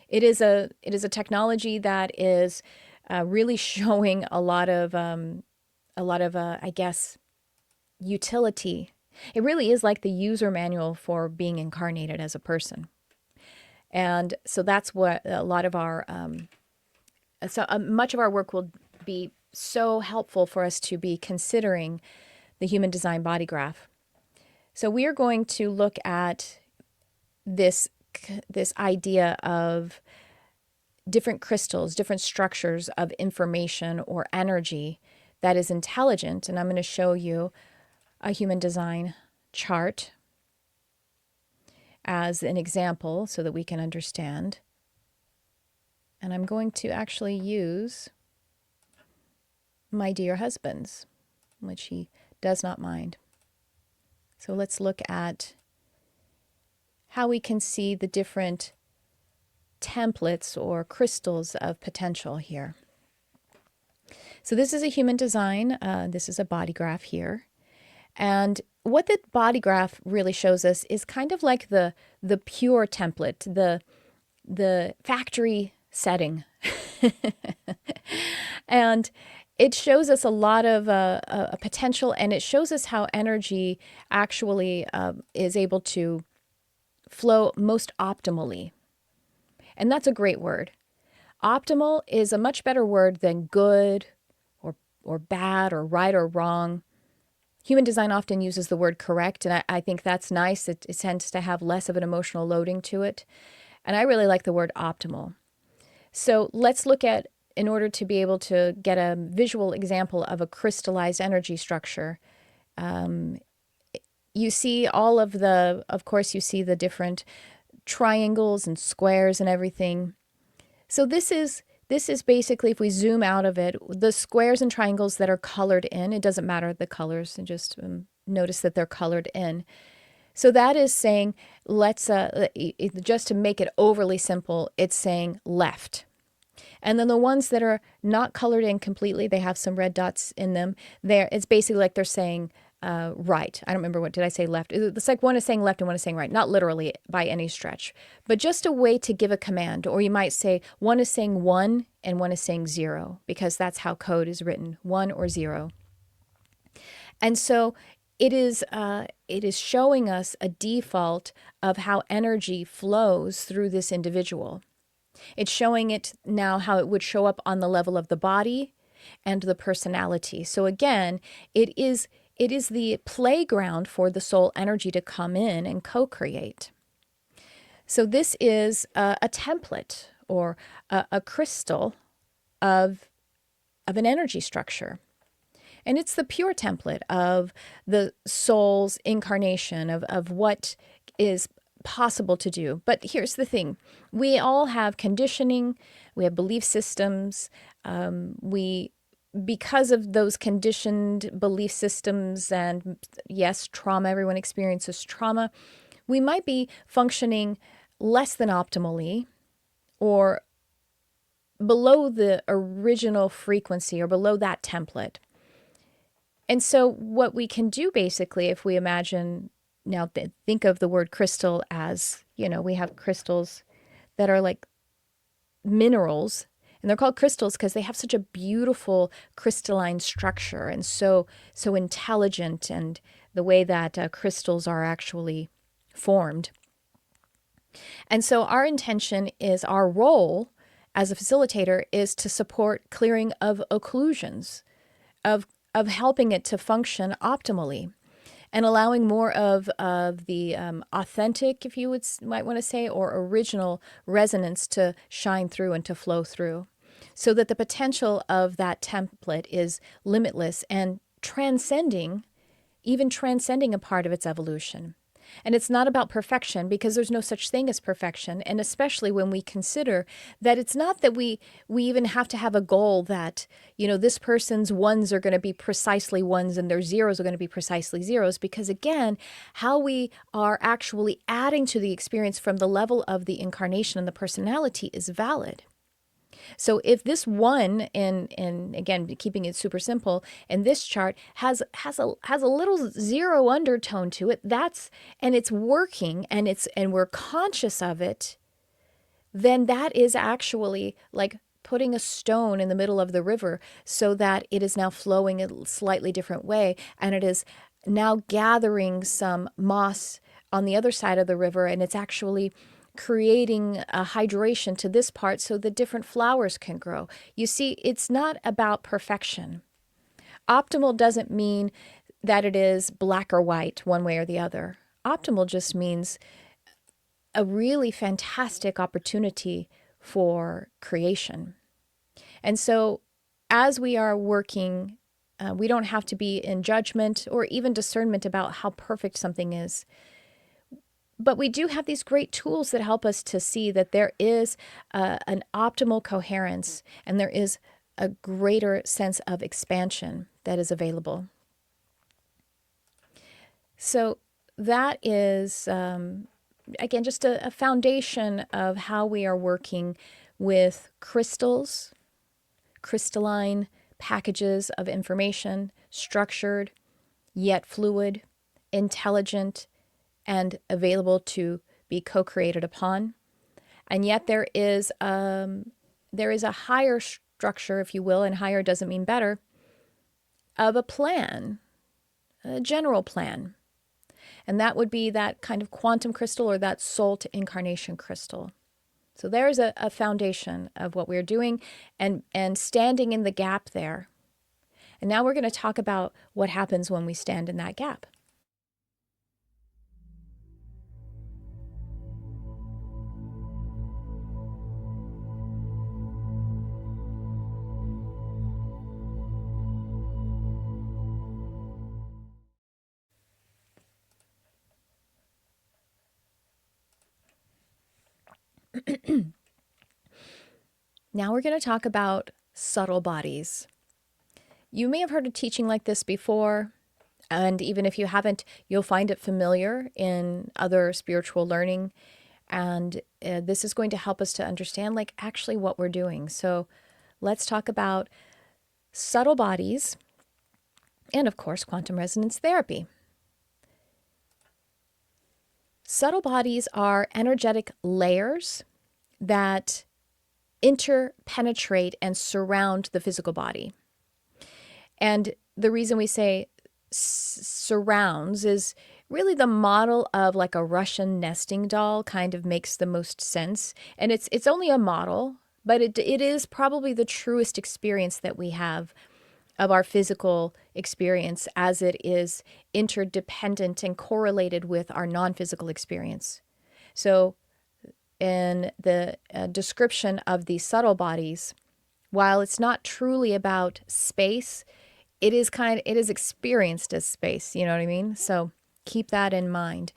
It is a technology that is really showing a lot of I guess, utility. It really is like the user manual for being incarnated as a person. And so that's what a lot of our, much of our work will be so helpful for us to be considering the human design body graph. So we are going to look at this idea of different crystals, different structures of information or energy that is intelligent. And I'm going to show you a human design chart as an example so that we can understand. And I'm going to actually use my dear husband's, which he does not mind. So let's look at how we can see the different templates or crystals of potential here. So this is a human design. This is a body graph here. And what the body graph really shows us is kind of like the pure template, the factory setting. And it shows us a lot of a potential, and it shows us how energy actually is able to flow most optimally. And that's a great word. Optimal is a much better word than good or bad or right or wrong. Human design often uses the word correct, and I think that's nice. It tends to have less of an emotional loading to it. And I really like the word optimal. So let's look at, in order to be able to get a visual example of a crystallized energy structure, you see of course, you see the different triangles and squares and everything. So this is basically, if we zoom out of it, the squares and triangles that are colored in. It doesn't matter the colors, and just notice that they're colored in. So that is saying, let's just to make it overly simple, it's saying left. And then the ones that are not colored in completely, they have some red dots in them. It's basically like they're saying right. I don't remember did I say left? It's like one is saying left and one is saying right. Not literally by any stretch, but just a way to give a command. Or you might say one is saying 1 and one is saying 0, because that's how code is written, 1 or 0. And so it is showing us a default of how energy flows through this individual. It's showing it now how it would show up on the level of the body and the personality. So again, it is the playground for the soul energy to come in and co-create. So this is a template or a crystal of an energy structure. And it's the pure template of the soul's incarnation of what is possible to do. But here's the thing. We all have conditioning. We have belief systems. Because of those conditioned belief systems and, yes, trauma, everyone experiences trauma, we might be functioning less than optimally or below the original frequency or below that template. And so what we can do basically, if we imagine, now think of the word crystal as, we have crystals that are like minerals, and they're called crystals because they have such a beautiful crystalline structure and so intelligent, and the way that crystals are actually formed. And so our intention is, our role as a facilitator is to support clearing of occlusions, of helping it to function optimally, and allowing more of the authentic, if you might want to say, or original resonance to shine through and to flow through, so that the potential of that template is limitless and transcending a part of its evolution. And it's not about perfection, because there's no such thing as perfection. And especially when we consider that it's not that we even have to have a goal that, this person's ones are going to be precisely ones and their zeros are going to be precisely zeros. Because again, how we are actually adding to the experience from the level of the incarnation and the personality is valid. So if this one, in again, keeping it super simple, in this chart has a little zero undertone to it, and it's working, and we're conscious of it, then that is actually like putting a stone in the middle of the river so that it is now flowing a slightly different way, and it is now gathering some moss on the other side of the river, and it's actually creating a hydration to this part so the different flowers can grow. You see, it's not about perfection. Optimal doesn't mean that it is black or white, one way or the other. Optimal just means a really fantastic opportunity for creation. And so as we are working, we don't have to be in judgment or even discernment about how perfect something is. But we do have these great tools that help us to see that there is an optimal coherence, and there is a greater sense of expansion that is available. So that is, again, just a foundation of how we are working with crystals, crystalline packages of information, structured, yet fluid, intelligent, and available to be co-created upon. And yet there is a higher structure, if you will, and higher doesn't mean better, of a plan, a general plan. And that would be that kind of quantum crystal or that soul to incarnation crystal. So there's a foundation of what we're doing and standing in the gap there. And now we're going to talk about what happens when we stand in that gap. Now we're going to talk about subtle bodies. You may have heard a teaching like this before, and even if you haven't, you'll find it familiar in other spiritual learning. And this is going to help us to understand actually what we're doing. So let's talk about subtle bodies and, of course, quantum resonance therapy. Subtle bodies are energetic layers that interpenetrate and surround the physical body. And the reason we say surrounds is really the model of like a Russian nesting doll kind of makes the most sense. And it's only a model, but it is probably the truest experience that we have of our physical experience, as it is interdependent and correlated with our non-physical experience. So in the description of these subtle bodies, while it's not truly about space, it is experienced as space, you know what I mean? So keep that in mind.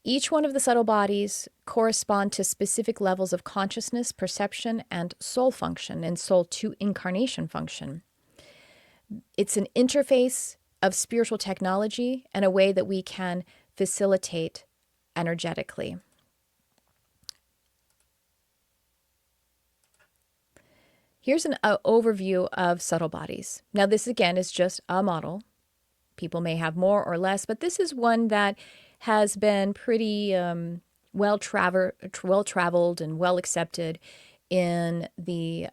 Each one of the subtle bodies correspond to specific levels of consciousness, perception, and soul function, and soul to incarnation function. It's an interface of spiritual technology and a way that we can facilitate energetically. Here's an overview of subtle bodies. Now, this again is just a model. People may have more or less, but this is one that has been pretty well traveled and well accepted in the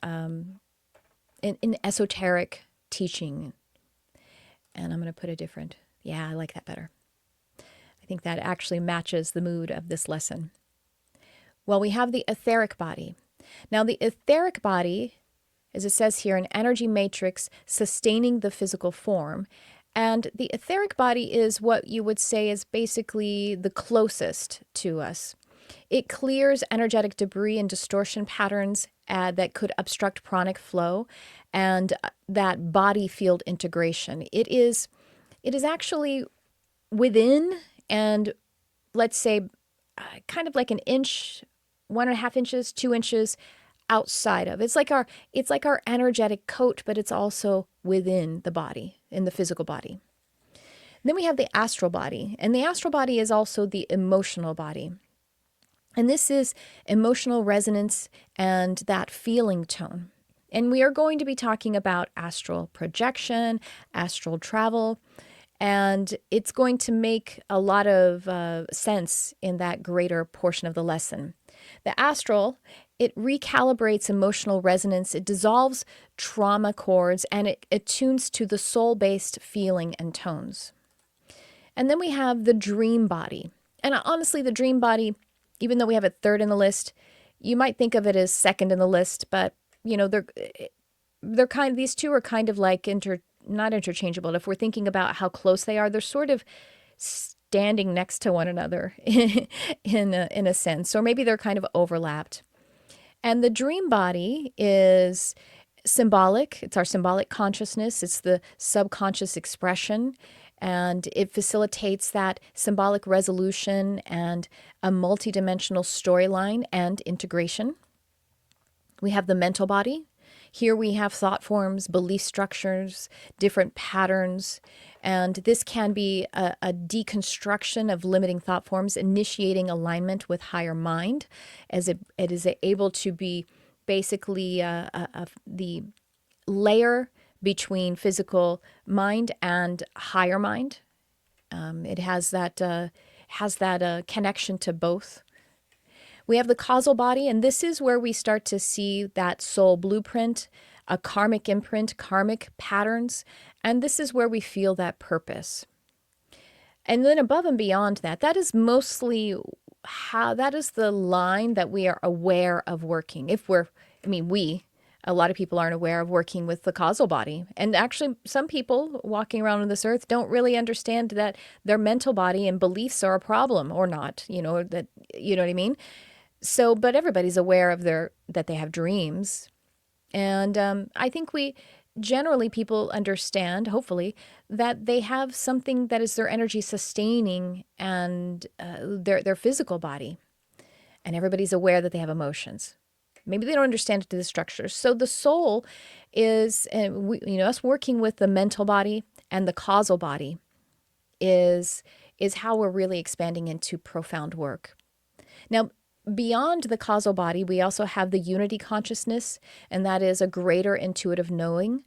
in esoteric teaching. And I'm going to put a different, I like that better. I think that actually matches the mood of this lesson. Well, we have the etheric body. Now, the etheric body, as it says here, an energy matrix sustaining the physical form. And the etheric body is what you would say is basically the closest to us. It clears energetic debris and distortion patterns that could obstruct pranic flow and that body field integration. It is actually within, and let's say kind of like an inch, 1.5 inches, 2 inches outside of. It's like our energetic coat, but it's also within the body, in the physical body. Then we have the astral body, and the astral body is also the emotional body. And this is emotional resonance and that feeling tone. And we are going to be talking about astral projection, astral travel, and it's going to make a lot of sense in that greater portion of the lesson. The astral, it recalibrates emotional resonance, it dissolves trauma cords, and it attunes to the soul-based feeling and tones. And then we have the dream body. And honestly, the dream body, even though we have it third in the list, you might think of it as second in the list, but you know, these two are kind of like not interchangeable. If we're thinking about how close they are, they're sort of standing next to one another in a sense, or maybe they're kind of overlapped. And the dream body is symbolic. It's our symbolic consciousness. It's the subconscious expression, and it facilitates that symbolic resolution and a multidimensional storyline and integration. We have the mental body. Here we have thought forms, belief structures, different patterns, and this can be a deconstruction of limiting thought forms, initiating alignment with higher mind, as it is able to be basically the layer between physical mind and higher mind. It has that connection to both. We have the causal body, and this is where we start to see that soul blueprint, a karmic imprint, karmic patterns, and this is where we feel that purpose. And then above and beyond that, that is mostly that is the line that we are aware of working. A lot of people aren't aware of working with the causal body. And actually, some people walking around on this earth don't really understand that their mental body and beliefs are a problem or not, you know what I mean? So, but everybody's aware of that they have dreams. And I think people understand, hopefully, that they have something that is their energy sustaining and their physical body. And everybody's aware that they have emotions. Maybe they don't understand the structure. So the soul is, us working with the mental body and the causal body is how we're really expanding into profound work. Now, beyond the causal body, we also have the unity consciousness, and that is a greater intuitive knowing.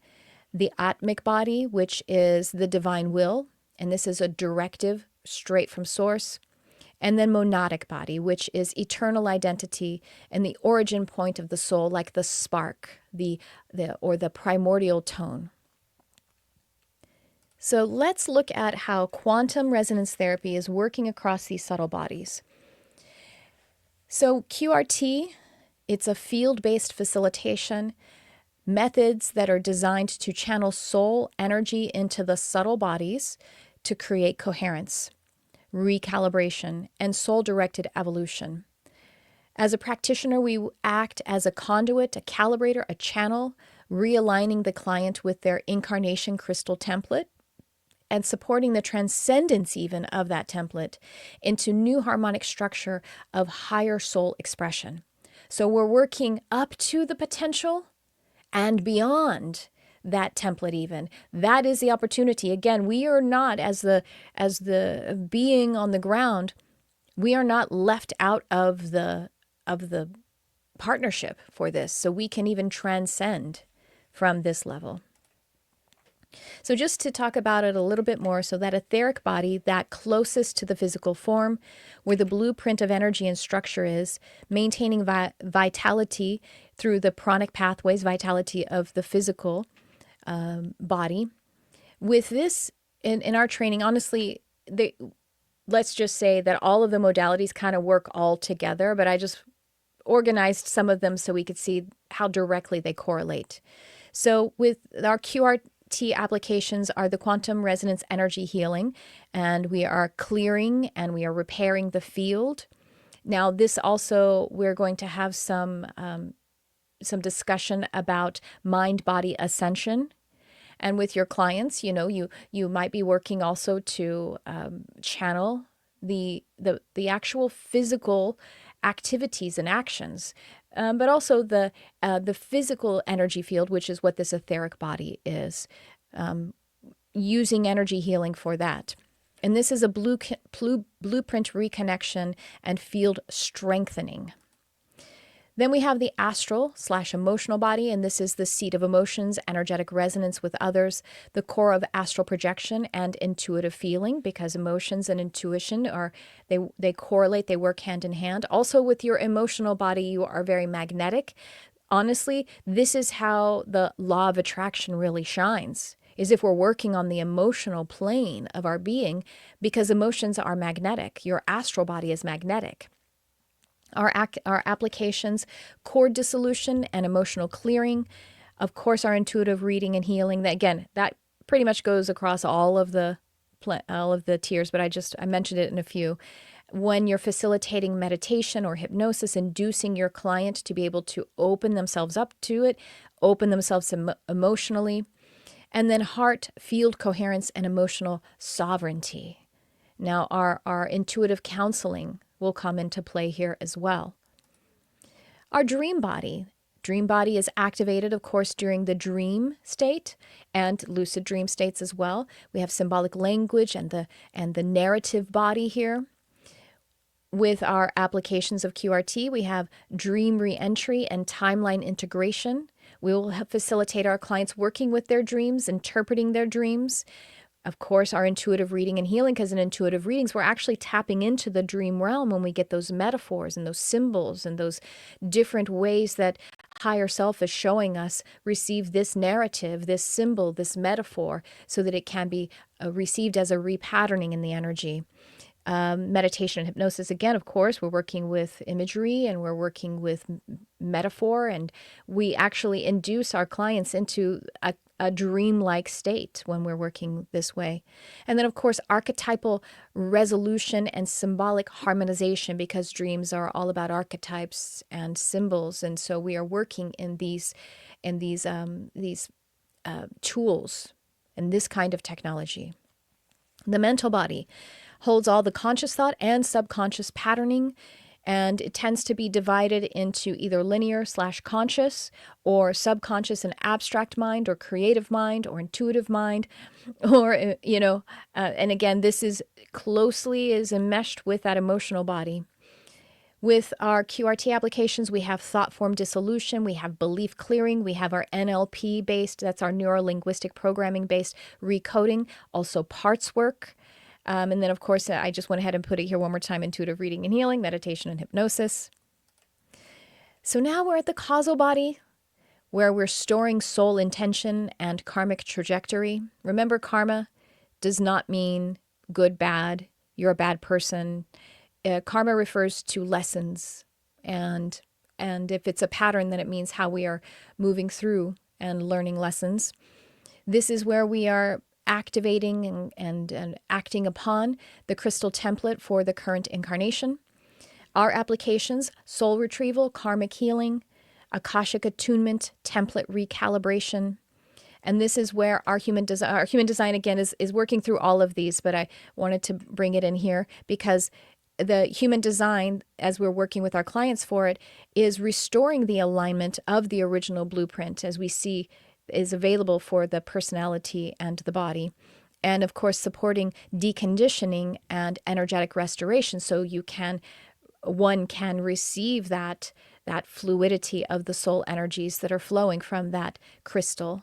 The atmic body, which is the divine will, and this is a directive straight from source. And then monadic body, which is eternal identity and the origin point of the soul, like the spark, the primordial tone. So let's look at how quantum resonance therapy is working across these subtle bodies. So QRT, it's a field-based facilitation, methods that are designed to channel soul energy into the subtle bodies to create coherence, recalibration, and soul-directed evolution. As a practitioner, we act as a conduit, a calibrator, a channel, realigning the client with their incarnation crystal template and supporting the transcendence even of that template into new harmonic structure of higher soul expression. So we're working up to the potential and beyond that template even. That is the opportunity. Again, we are not, as the being on the ground, we are not left out of the partnership for this. So we can even transcend from this level. So just to talk about it a little bit more, so that etheric body, that closest to the physical form, where the blueprint of energy and structure is, maintaining vitality through the pranic pathways, vitality of the physical body. With this, in our training, honestly, let's just say that all of the modalities kind of work all together, but I just organized some of them so we could see how directly they correlate. So with our QRT applications are the quantum resonance energy healing, and we are clearing and we are repairing the field. Now, this also, we're going to have some discussion about mind-body ascension. And with your clients, you might be working also to channel the actual physical activities and actions, but also the physical energy field, which is what this etheric body is, using energy healing for that. And this is a blueprint reconnection and field strengthening. Then we have the astral/emotional body, and this is the seat of emotions, energetic resonance with others, the core of astral projection and intuitive feeling, because emotions and intuition they correlate, they work hand in hand. Also with your emotional body, you are very magnetic. Honestly, this is how the law of attraction really shines, is if we're working on the emotional plane of our being, because emotions are magnetic. Your astral body is magnetic. Our applications, cord dissolution and emotional clearing. Of course, our intuitive reading and healing. That pretty much goes across all of the tiers, but I mentioned it in a few. When you're facilitating meditation or hypnosis, inducing your client to be able to open themselves up to it, open themselves emotionally. And then heart, field coherence, and emotional sovereignty. Now, our intuitive counseling will come into play here as well. Our dream body. Dream body is activated, of course, during the dream state and lucid dream states as well. We have symbolic language and the narrative body here. With our applications of QRT, we have dream reentry and timeline integration. We will facilitate our clients working with their dreams, interpreting their dreams. Of course, our intuitive reading and healing, because in intuitive readings, we're actually tapping into the dream realm when we get those metaphors and those symbols and those different ways that higher self is showing us, receive this narrative, this symbol, this metaphor, so that it can be received as a repatterning in the energy. Meditation and hypnosis, again, of course, we're working with imagery and we're working with metaphor, and we actually induce our clients into a dreamlike state when we're working this way. And then, of course, archetypal resolution and symbolic harmonization, because dreams are all about archetypes and symbols. And so we are working in these tools and this kind of technology. The mental body holds all the conscious thought and subconscious patterning, and it tends to be divided into either linear/conscious or subconscious and abstract mind or creative mind or intuitive mind, or, and again, this is closely enmeshed with that emotional body. With our QRT applications, we have thought form dissolution, we have belief clearing, we have our NLP based, that's our neuro-linguistic programming based recoding, also parts work. And then, of course, I just went ahead and put it here one more time: intuitive reading and healing, meditation and hypnosis. So now we're at the causal body, where we're storing soul intention and karmic trajectory. Remember, karma does not mean good, bad, you're a bad person. Karma refers to lessons, and if it's a pattern, then it means how we are moving through and learning lessons. This is where we are activating and acting upon the crystal template for the current incarnation. Our applications: soul retrieval, karmic healing, Akashic attunement, template recalibration. And this is where our human design again is working through all of these, but I wanted to bring it in here because the human design, as we're working with our clients for it, is restoring the alignment of the original blueprint, as we see is available for the personality and the body. And of course, supporting deconditioning and energetic restoration, so one can receive that fluidity of the soul energies that are flowing from that crystal.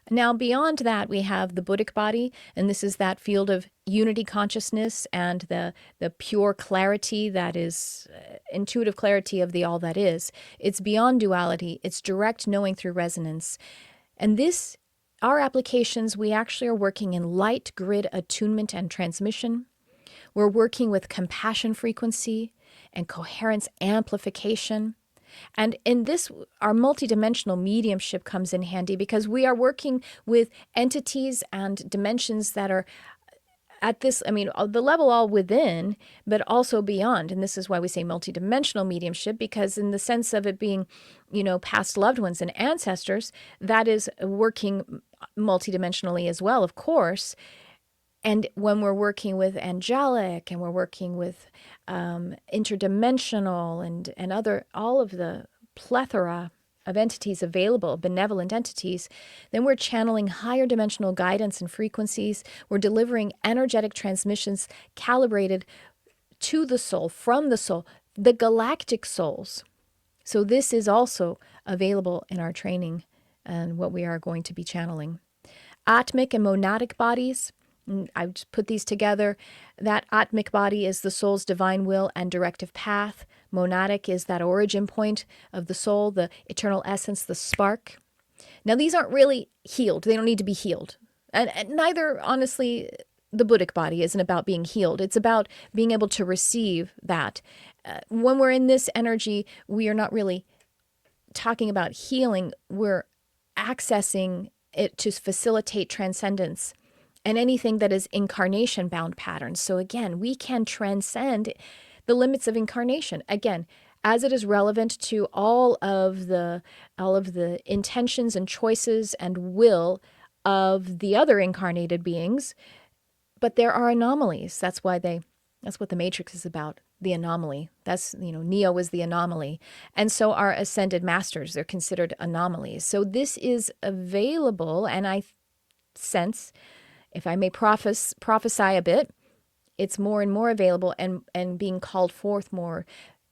Now, beyond that, we have the Buddhic body, and this is that field of unity consciousness and the pure clarity that is intuitive clarity of the all that is. It's beyond duality. It's direct knowing through resonance. And our applications, we actually are working in light grid attunement and transmission. We're working with compassion frequency and coherence amplification. And in this, our multidimensional mediumship comes in handy because we are working with entities and dimensions that are at this, the level all within, but also beyond. And this is why we say multidimensional mediumship, because in the sense of it being, past loved ones and ancestors, that is working multidimensionally as well, of course. And when we're working with angelic and we're working with interdimensional and all of the plethora of entities available, benevolent entities, then we're channeling higher dimensional guidance and frequencies. We're delivering energetic transmissions calibrated to the soul, from the soul, the galactic souls. So this is also available in our training and what we are going to be channeling. Atmic and monadic bodies. I've just put these together. That Atmic body is the soul's divine will and directive path. Monadic is that origin point of the soul, the eternal essence, the spark. Now, these aren't really healed. They don't need to be healed. And neither, honestly, the Buddhic body isn't about being healed. It's about being able to receive that. When we're in this energy, we are not really talking about healing. We're accessing it to facilitate transcendence and anything that is incarnation-bound patterns. So again, we can transcend the limits of incarnation. Again, as it is relevant to all of the intentions and choices and will of the other incarnated beings, but there are anomalies. That's what the Matrix is about, the anomaly. That's, Neo is the anomaly. And so are ascended masters, they're considered anomalies. So this is available, and I sense, if I may prophesy a bit, it's more and more available and being called forth more,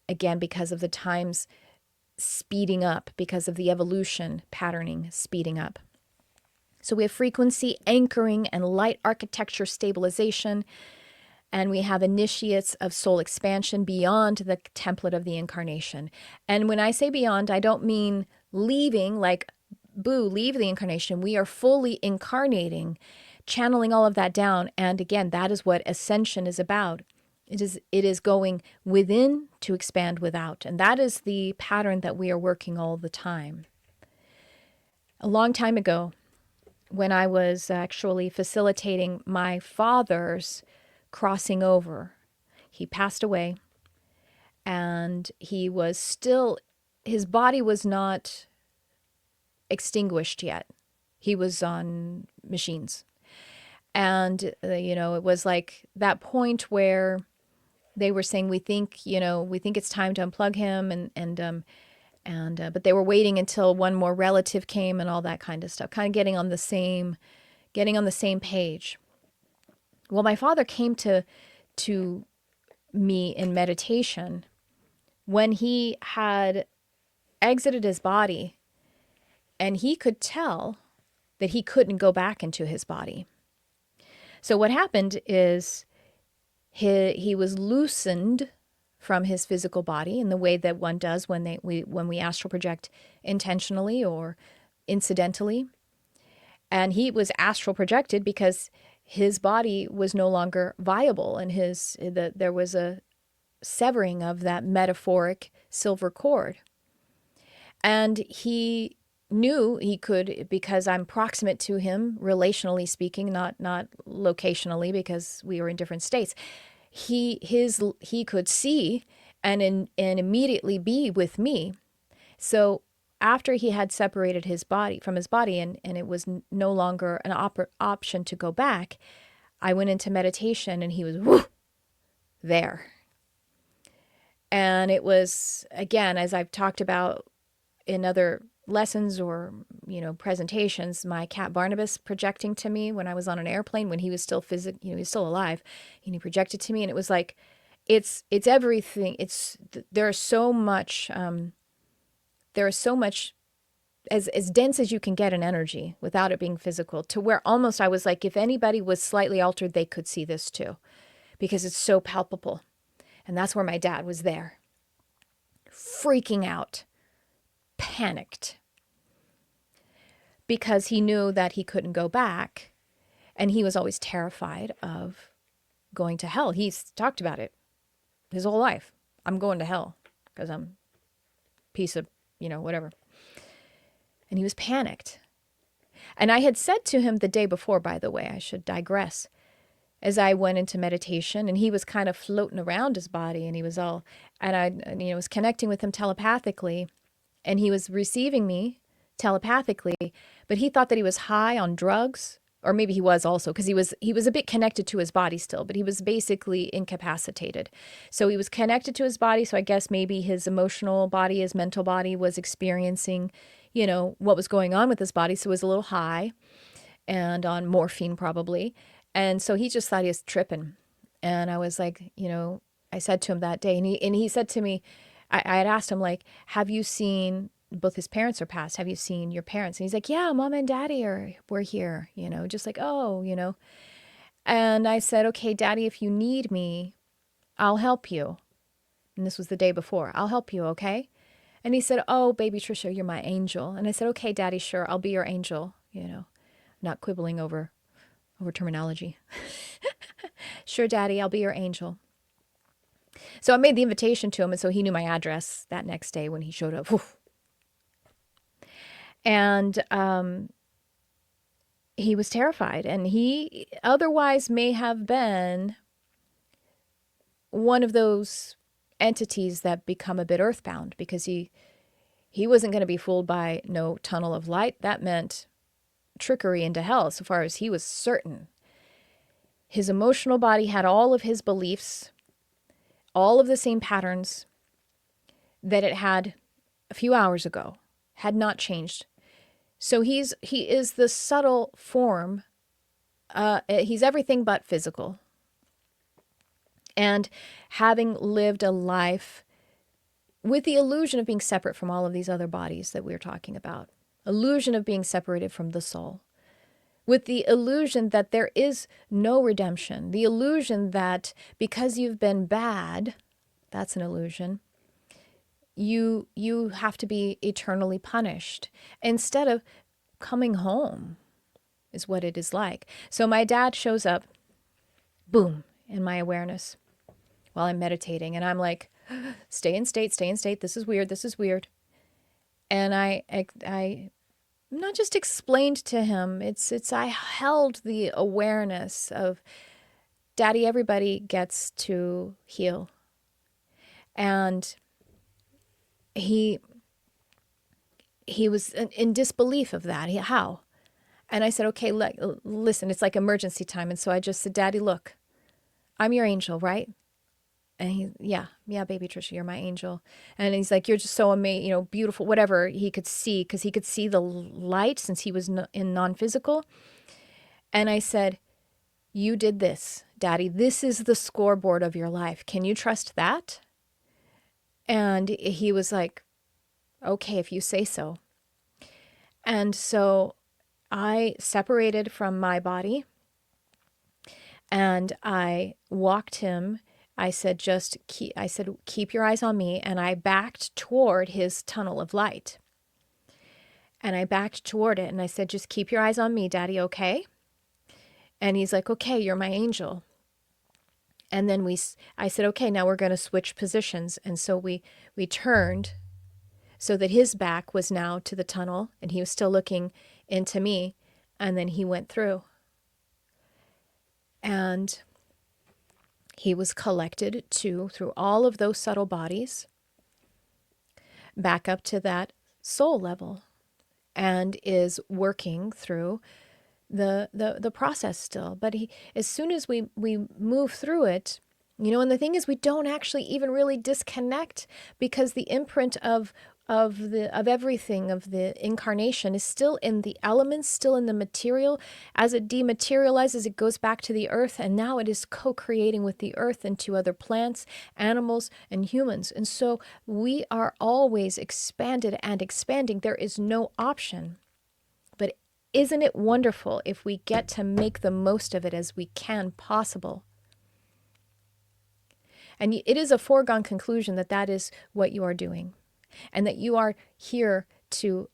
again, because of the times speeding up, because of the evolution patterning speeding up. So we have frequency anchoring and light architecture stabilization, and we have initiates of soul expansion beyond the template of the incarnation. And when I say beyond, I don't mean leaving, like, leave the incarnation. We are fully incarnating, channeling all of that down. And again, that is what ascension is about. It is going within to expand without. And that is the pattern that we are working all the time. A long time ago, when I was actually facilitating my father's crossing over, he passed away, and he was still, his body was not extinguished yet. He was on machines. And, it was like that point where they were saying, we think it's time to unplug him. But they were waiting until one more relative came and all that kind of stuff, kind of getting on the same page. Well, my father came to me in meditation when he had exited his body, and he could tell that he couldn't go back into his body. So what happened is he was loosened from his physical body in the way that one does when we astral project intentionally or incidentally. And he was astral projected because his body was no longer viable, and there was a severing of that metaphoric silver cord. And he knew he could, because I'm proximate to him, relationally speaking, not locationally, because we were in different states. He could see and immediately be with me. So after he had separated his body from his body, and it was no longer an option to go back, I went into meditation, and he was there. And it was, again, as I've talked about in other lessons or, presentations, my cat Barnabas projecting to me when I was on an airplane, when he was still he was still alive, and he projected to me, and it was like, it's everything. There is so much as dense as you can get in energy without it being physical, to where almost I was like, if anybody was slightly altered, they could see this too, because it's so palpable. And that's where my dad was there, freaking out, panicked, because he knew that he couldn't go back. And he was always terrified of going to hell. He's talked about it his whole life. I'm going to hell because I'm a piece of, whatever. And he was panicked. And I had said to him the day before, by the way, I should digress, as I went into meditation, and he was kind of floating around his body, and he was all, and I was connecting with him telepathically, and he was receiving me telepathically, but he thought that he was high on drugs, or maybe he was also, because he was a bit connected to his body still, but he was basically incapacitated. So he was connected to his body, so I guess maybe his emotional body, his mental body was experiencing, what was going on with his body, so it was a little high, and on morphine probably. And so he just thought he was tripping. And I was like, I said to him that day, and he said to me, I had asked him, like, have you seen, both his parents are passed, have you seen your parents? And he's like, yeah, mom and daddy were here, just like, oh, And I said, okay, daddy, if you need me, I'll help you. And this was the day before. I'll help you, okay? And he said, oh, baby Tricia, you're my angel. And I said, okay, daddy, sure, I'll be your angel, not quibbling over terminology. Sure, daddy, I'll be your angel. So I made the invitation to him, and so he knew my address that next day when he showed up. And he was terrified, and he otherwise may have been one of those entities that become a bit earthbound, because he wasn't going to be fooled by no tunnel of light. That meant trickery into hell, so far as he was certain. His emotional body had all of his beliefs, all of the same patterns that it had a few hours ago, had not changed. So he is the subtle form. He's everything but physical. And having lived a life with the illusion of being separate from all of these other bodies that we're talking about, illusion of being separated from the soul, with the illusion that there is no redemption, the illusion that because you've been bad, that's an illusion, you have to be eternally punished, instead of coming home, is what it is like. So my dad shows up, boom, in my awareness while I'm meditating, and I'm like, stay in state, this is weird. And I not just explained to him, I held the awareness of, daddy, everybody gets to heal. And he was in disbelief of that. How? And I said, okay, listen, it's like emergency time. And so I just said, daddy, look, I'm your angel, right? And he, yeah, baby Tricia, you're my angel. And he's like, you're just so amazing, beautiful, whatever he could see, because he could see the light since he was in non-physical. And I said, you did this, daddy. This is the scoreboard of your life. Can you trust that? And he was like, okay, if you say so. And so I separated from my body, and I walked him. I said, keep your eyes on me. And I backed toward his tunnel of light. And I backed toward it and I said, just keep your eyes on me, Daddy, okay? And he's like, okay, you're my angel. And then I said, okay, now we're going to switch positions. And so we turned so that his back was now to the tunnel and he was still looking into me. And then he went through. And he was collected through all of those subtle bodies, back up to that soul level, and is working through the process still. But as soon as we move through it, and the thing is, we don't actually even really disconnect, because the imprint of everything, of the incarnation, is still in the elements, still in the material. As it dematerializes, it goes back to the earth, and now it is co-creating with the earth and to other plants, animals, and humans. And so we are always expanded and expanding. There is no option. But isn't it wonderful if we get to make the most of it as we can possible? And it is a foregone conclusion that that is what you are doing, and that you are here to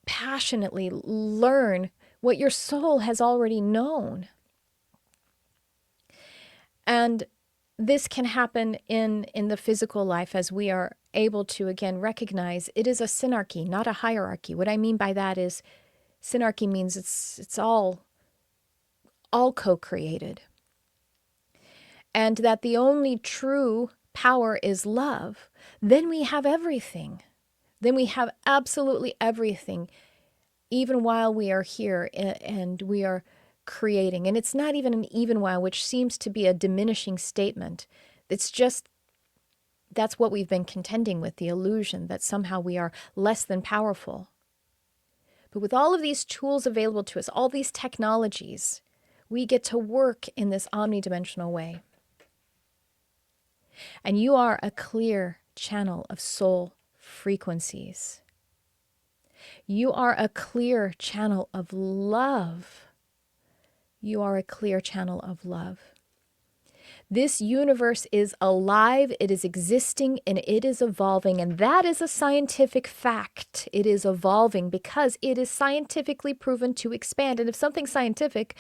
passionately learn what your soul has already known. And this can happen in the physical life, as we are able to, again, recognize it is a synarchy, not a hierarchy. What I mean by that is, synarchy means it's all co-created. And that the only true power is love. Then we have everything. Then we have absolutely everything, even while we are here and we are creating. And it's not even an even while, which seems to be a diminishing statement. It's just, that's what we've been contending with, the illusion that somehow we are less than powerful. But with all of these tools available to us, all these technologies, we get to work in this omnidimensional way. And you are a clear channel of soul frequencies. You are a clear channel of love. You are a clear channel of love. This universe is alive, it is existing, and it is evolving. And that is a scientific fact. It is evolving because it is scientifically proven to expand. And if something's scientific,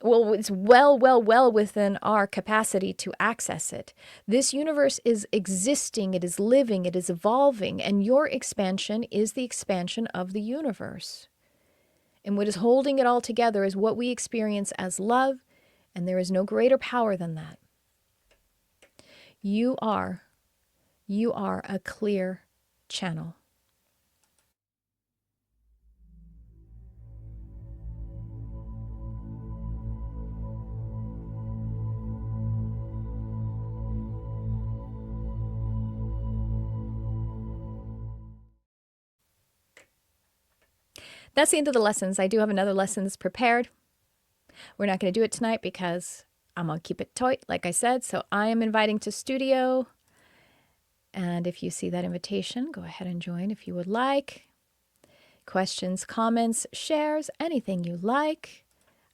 well, it's well within our capacity to access it. This universe is existing, it is living, it is evolving, and your expansion is the expansion of the universe. And what is holding it all together is what we experience as love, and there is no greater power than that. You are a clear channel. That's the end of the lessons. I do have another lesson that's prepared. We're not going to do it tonight because I'm going to keep it tight, like I said. So I am inviting to studio. And if you see that invitation, go ahead and join if you would like. Questions, comments, shares, anything you like.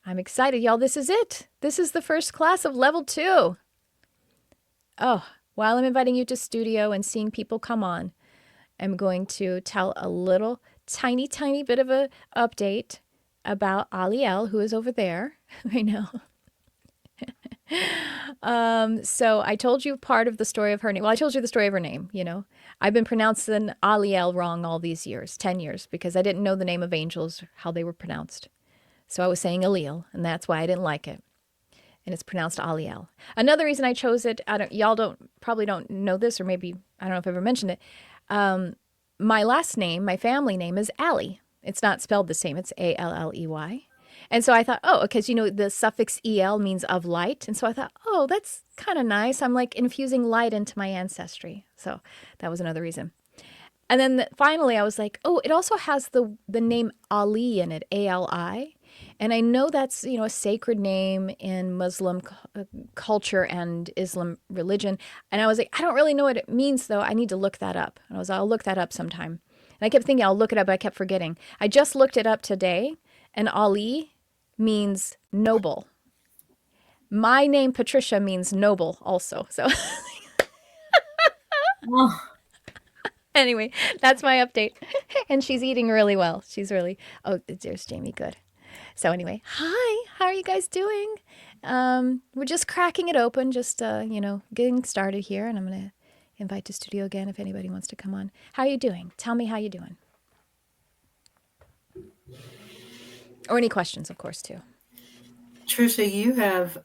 I'm excited, y'all. This is it. This is the first class of level 2. Oh, while I'm inviting you to studio and seeing people come on, I'm going to tell a little tiny bit of a update about Aliel, who is over there right now. So I told you part of the story of her name. Well, I told you the story of her name, I've been pronouncing Aliel wrong all these years, 10 years, because I didn't know the name of angels, how they were pronounced. So I was saying Aliel, and that's why I didn't like it. And it's pronounced Aliel. Another reason I chose it, y'all probably don't know this, or maybe, I don't know if I ever mentioned it. My last name, my family name is Alley. It's not spelled the same. It's Alley. And so I thought, because, the suffix EL means of light. And so I thought, that's kind of nice. I'm like infusing light into my ancestry. So that was another reason. And then finally I was like, it also has the name Ali in it, Ali. And I know that's, a sacred name in Muslim culture and Islam religion. And I was like, I don't really know what it means, though. I need to look that up. And I'll look that up sometime. And I kept thinking I'll look it up, but I kept forgetting. I just looked it up today, and Ali means noble. My name, Patricia, means noble also. So Oh, Anyway, that's my update. And she's eating really well. She's really, oh, there's Jamie. Good. So, anyway, hi. How are you guys doing? We're just cracking it open, just, getting started here. And I'm going to invite to studio again if anybody wants to come on. How are you doing? Tell me how you doing. Or any questions, of course, too. Tricia, you have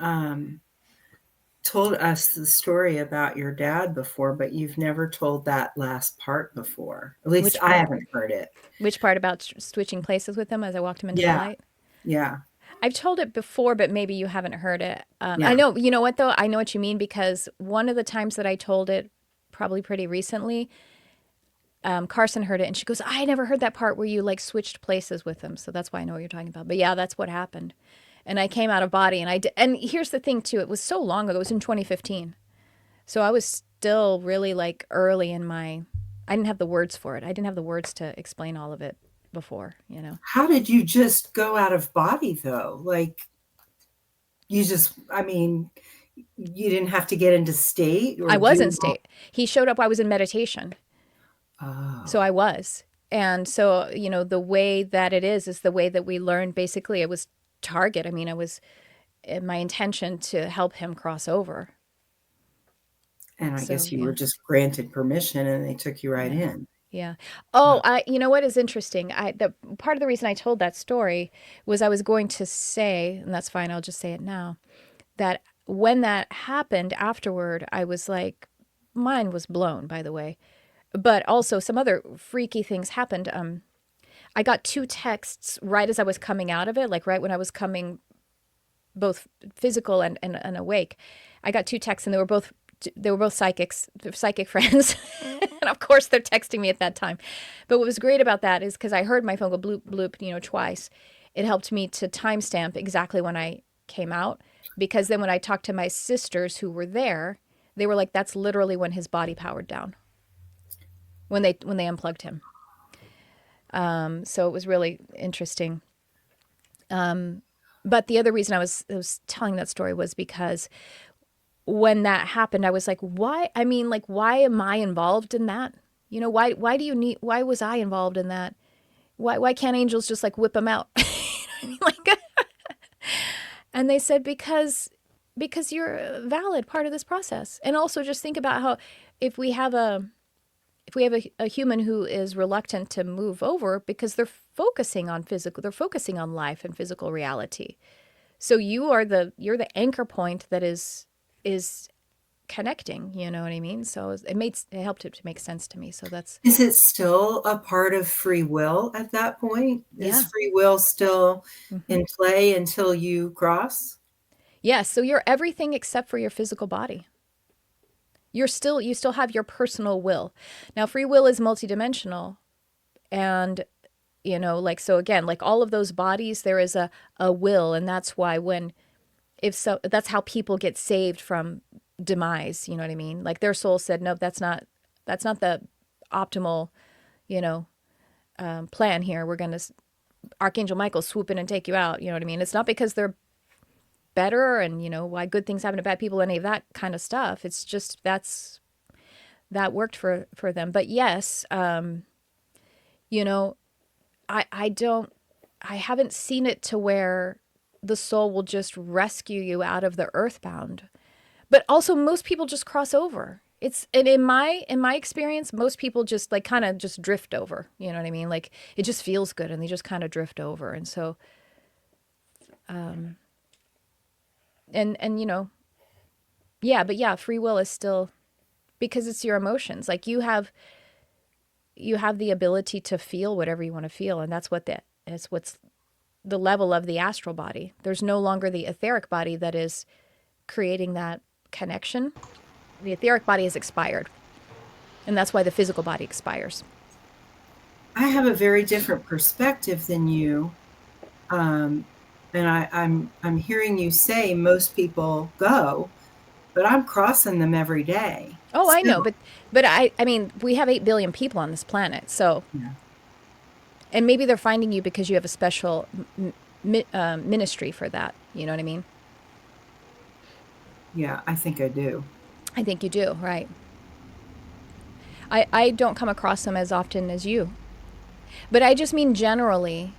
told us the story about your dad before, but you've never told that last part before. At least Which I part? haven't heard it. Which part about switching places with him as I walked him into the Yeah. light? Yeah. I've told it before, but maybe you haven't heard it. Yeah. I know, you know what though? I know what you mean, because one of the times that I told it, probably pretty recently, Carson heard it and she goes, I never heard that part where you like switched places with him. So that's why I know what you're talking about. But yeah, that's what happened. And I came out of body and and here's the thing too, it was so long ago. It was in 2015. So I was still really like early in I didn't have the words for it. I didn't have the words to explain all of it before, you know. How did you just go out of body though? Like you just, I mean, you didn't have to get into state or I was do. in state. He showed up, I was in meditation. Oh. So I was. And so, the way that it is the way that we learn. Basically, it was target. I mean, it was my intention to help him cross over. And I So, guess you yeah. were just granted permission and they took you right in. Yeah. Oh, you know what is interesting? The part of the reason I told that story was I was going to say, and that's fine, I'll just say it now, that when that happened afterward, I was like, mine was blown, by the way. But also some other freaky things happened. I got 2 texts right as I was coming out of it, like right when I was coming, both physical and awake. I got 2 texts, and they were both psychic friends. And of course they're texting me at that time. But what was great about that is because I heard my phone go bloop, bloop, twice. It helped me to timestamp exactly when I came out, because then when I talked to my sisters who were there, they were like, that's literally when his body powered down, when they unplugged him. So it was really interesting. But the other reason I was telling that story was because when that happened, I was like, why? I mean, like, why am I involved in that? Why was I involved in that? Why can't angels just like whip him out? Like, and they said, because you're a valid part of this process. And also just think about how if we have a human who is reluctant to move over because they're focusing on life and physical reality. So you're the anchor point that is connecting, you know what I mean? So it helped it to make sense to me. So Is it still a part of free will at that point? Yeah. Is free will still in play until you cross? Yes. So you're everything except for your physical body. You still have your personal will. Now, free will is multidimensional. And, so again, like all of those bodies, there is a will. And that's why that's how people get saved from demise. You know what I mean? Like their soul said, no, that's not the optimal, plan here. We're going to, Archangel Michael swoop in and take you out. You know what I mean? It's not because they're better and, why good things happen to bad people, any of that kind of stuff. It's just that worked for them. But yes, I haven't seen it to where the soul will just rescue you out of the earthbound. But also most people just cross over. And in my experience, most people just like kind of just drift over. You know what I mean? Like it just feels good and they just kind of drift over. And so, free will is still, because it's your emotions. Like you have the ability to feel whatever you want to feel. And that's what's the level of the astral body. There's no longer the etheric body that is creating that connection. The etheric body has expired. And that's why the physical body expires. I have a very different perspective than you. And I'm hearing you say most people go, but I'm crossing them every day. Oh, I know, still. but I mean, we have 8 billion people on this planet, so. Yeah. And maybe they're finding you because you have a special ministry for that. You know what I mean? Yeah, I think I do. I think you do, right? I don't come across them as often as you. But I just mean generally.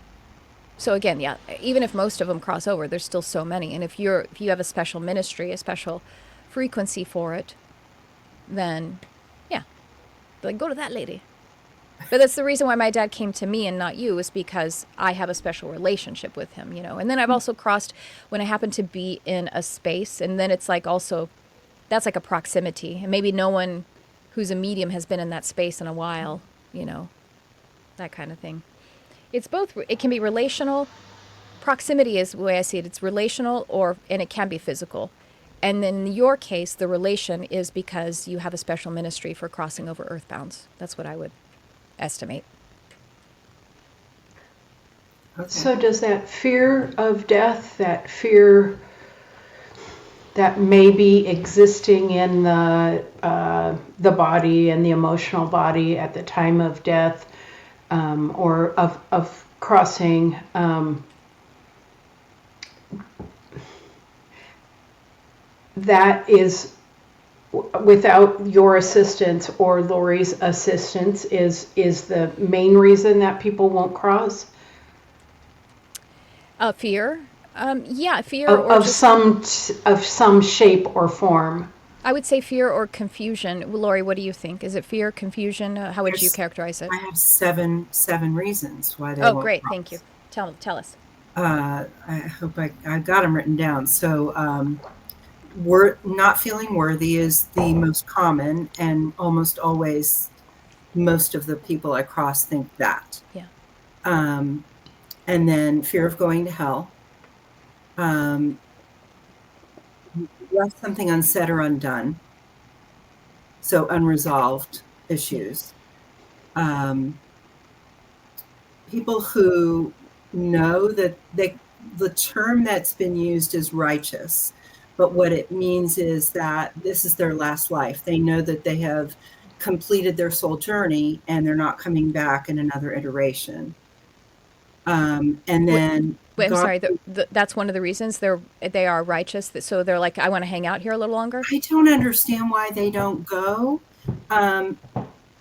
So again, yeah, even if most of them cross over, there's still so many. And if you have a special ministry, a special frequency for it, then yeah, like go to that lady. But that's the reason why my dad came to me and not you, is because I have a special relationship with him, you know. And then I've also crossed when I happen to be in a space, and then it's like also, that's like a proximity. And maybe no one who's a medium has been in that space in a while, you know, that kind of thing. It's both, it can be relational. Proximity is the way I see it. It's relational, and it can be physical. And in your case, the relation is because you have a special ministry for crossing over earthbounds. That's what I would estimate. Okay. So does that fear of death, that fear that may be existing in the body and the emotional body at the time of death, or of crossing, that is, without your assistance or Lori's assistance, is the main reason that people won't cross? Fear? Yeah, fear Of, or of just, some shape or form. I would say fear or confusion. Lori, what do you think? Is it fear, confusion? How would you There's- characterize it? I have seven reasons why they Oh, won't great. cross. Thank you. Tell us. I hope I got them written down. So, not feeling worthy is the most common, and almost always, most of the people I cross think that. Yeah. And then fear of going to hell. Left something unsaid or undone. So unresolved issues. People who know that the term that's been used is righteous, but what it means is that this is their last life. They know that they have completed their soul journey and they're not coming back in another iteration. And then Wait, I'm God, sorry. That's one of the reasons they are righteous. So they're like, I want to hang out here a little longer. I don't understand why they don't go.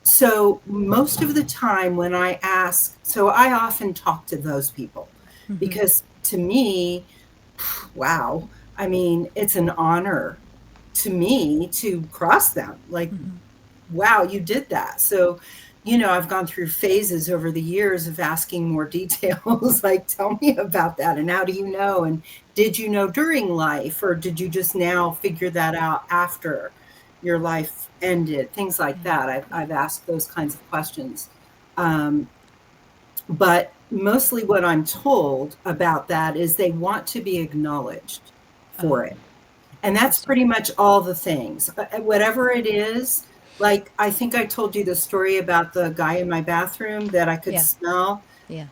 So most of the time when I ask, so I often talk to those people because to me, wow, I mean, it's an honor to me to cross them. Like, wow, you did that. So, you know, I've gone through phases over the years of asking more details, like, tell me about that. And how do you know? And did you know during life, or did you just now figure that out after your life ended? Things like that. I've asked those kinds of questions. But mostly what I'm told about that is they want to be acknowledged for it. And that's pretty much all the things. Whatever it is, like, I think I told you the story about the guy in my bathroom that I could smell. Yeah.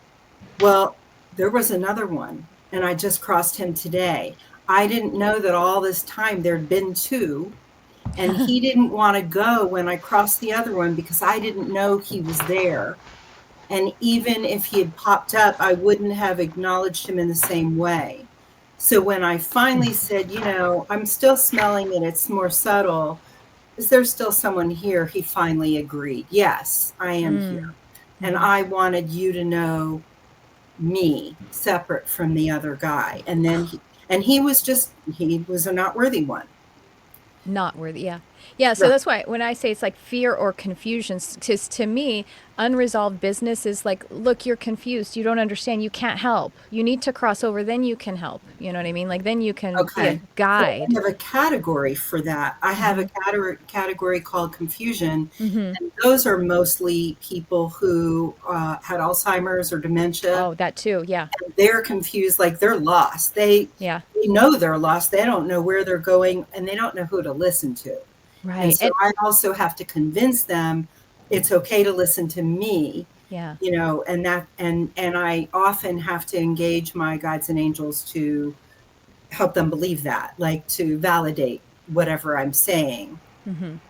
Well, there was another one, and I just crossed him today. I didn't know that all this time there'd been two, and he didn't want to go when I crossed the other one because I didn't know he was there. And even if he had popped up, I wouldn't have acknowledged him in the same way. So when I finally said, you know, I'm still smelling it, it's more subtle. Is there still someone here? He finally agreed. Yes, I am here. And I wanted you to know me separate from the other guy. And then he was a not worthy one. Not worthy. Yeah. Yeah. So that's why when I say it's like fear or confusion, to me, unresolved business is like, look, you're confused. You don't understand. You can't help. You need to cross over. Then you can help. You know what I mean? Like, then you can be a guide. So I have a category for that. I have a category called confusion. And those are mostly people who had Alzheimer's or dementia. Oh, that too. Yeah. And they're confused, like they're lost. They know they're lost. They don't know where they're going, and they don't know who to listen to. Right. And so I also have to convince them it's okay to listen to me. Yeah. You know, and I often have to engage my guides and angels to help them believe that, like to validate whatever I'm saying. And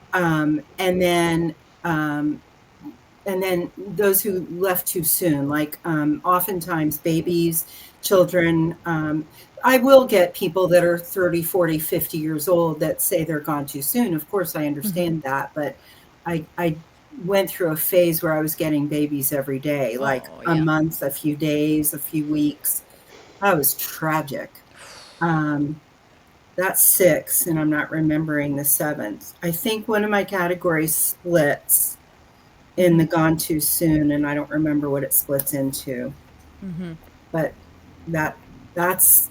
then those who left too soon, like oftentimes babies, children. I will get people that are 30, 40, 50 years old that say they're gone too soon. Of course, I understand that, but I went through a phase where I was getting babies every day, like Oh, a yeah. month, a few days, a few weeks. That was tragic. Um, that's 6, and I'm not remembering the 7th. I think one of my categories splits in the gone too soon, and I don't remember what it splits into. But that that's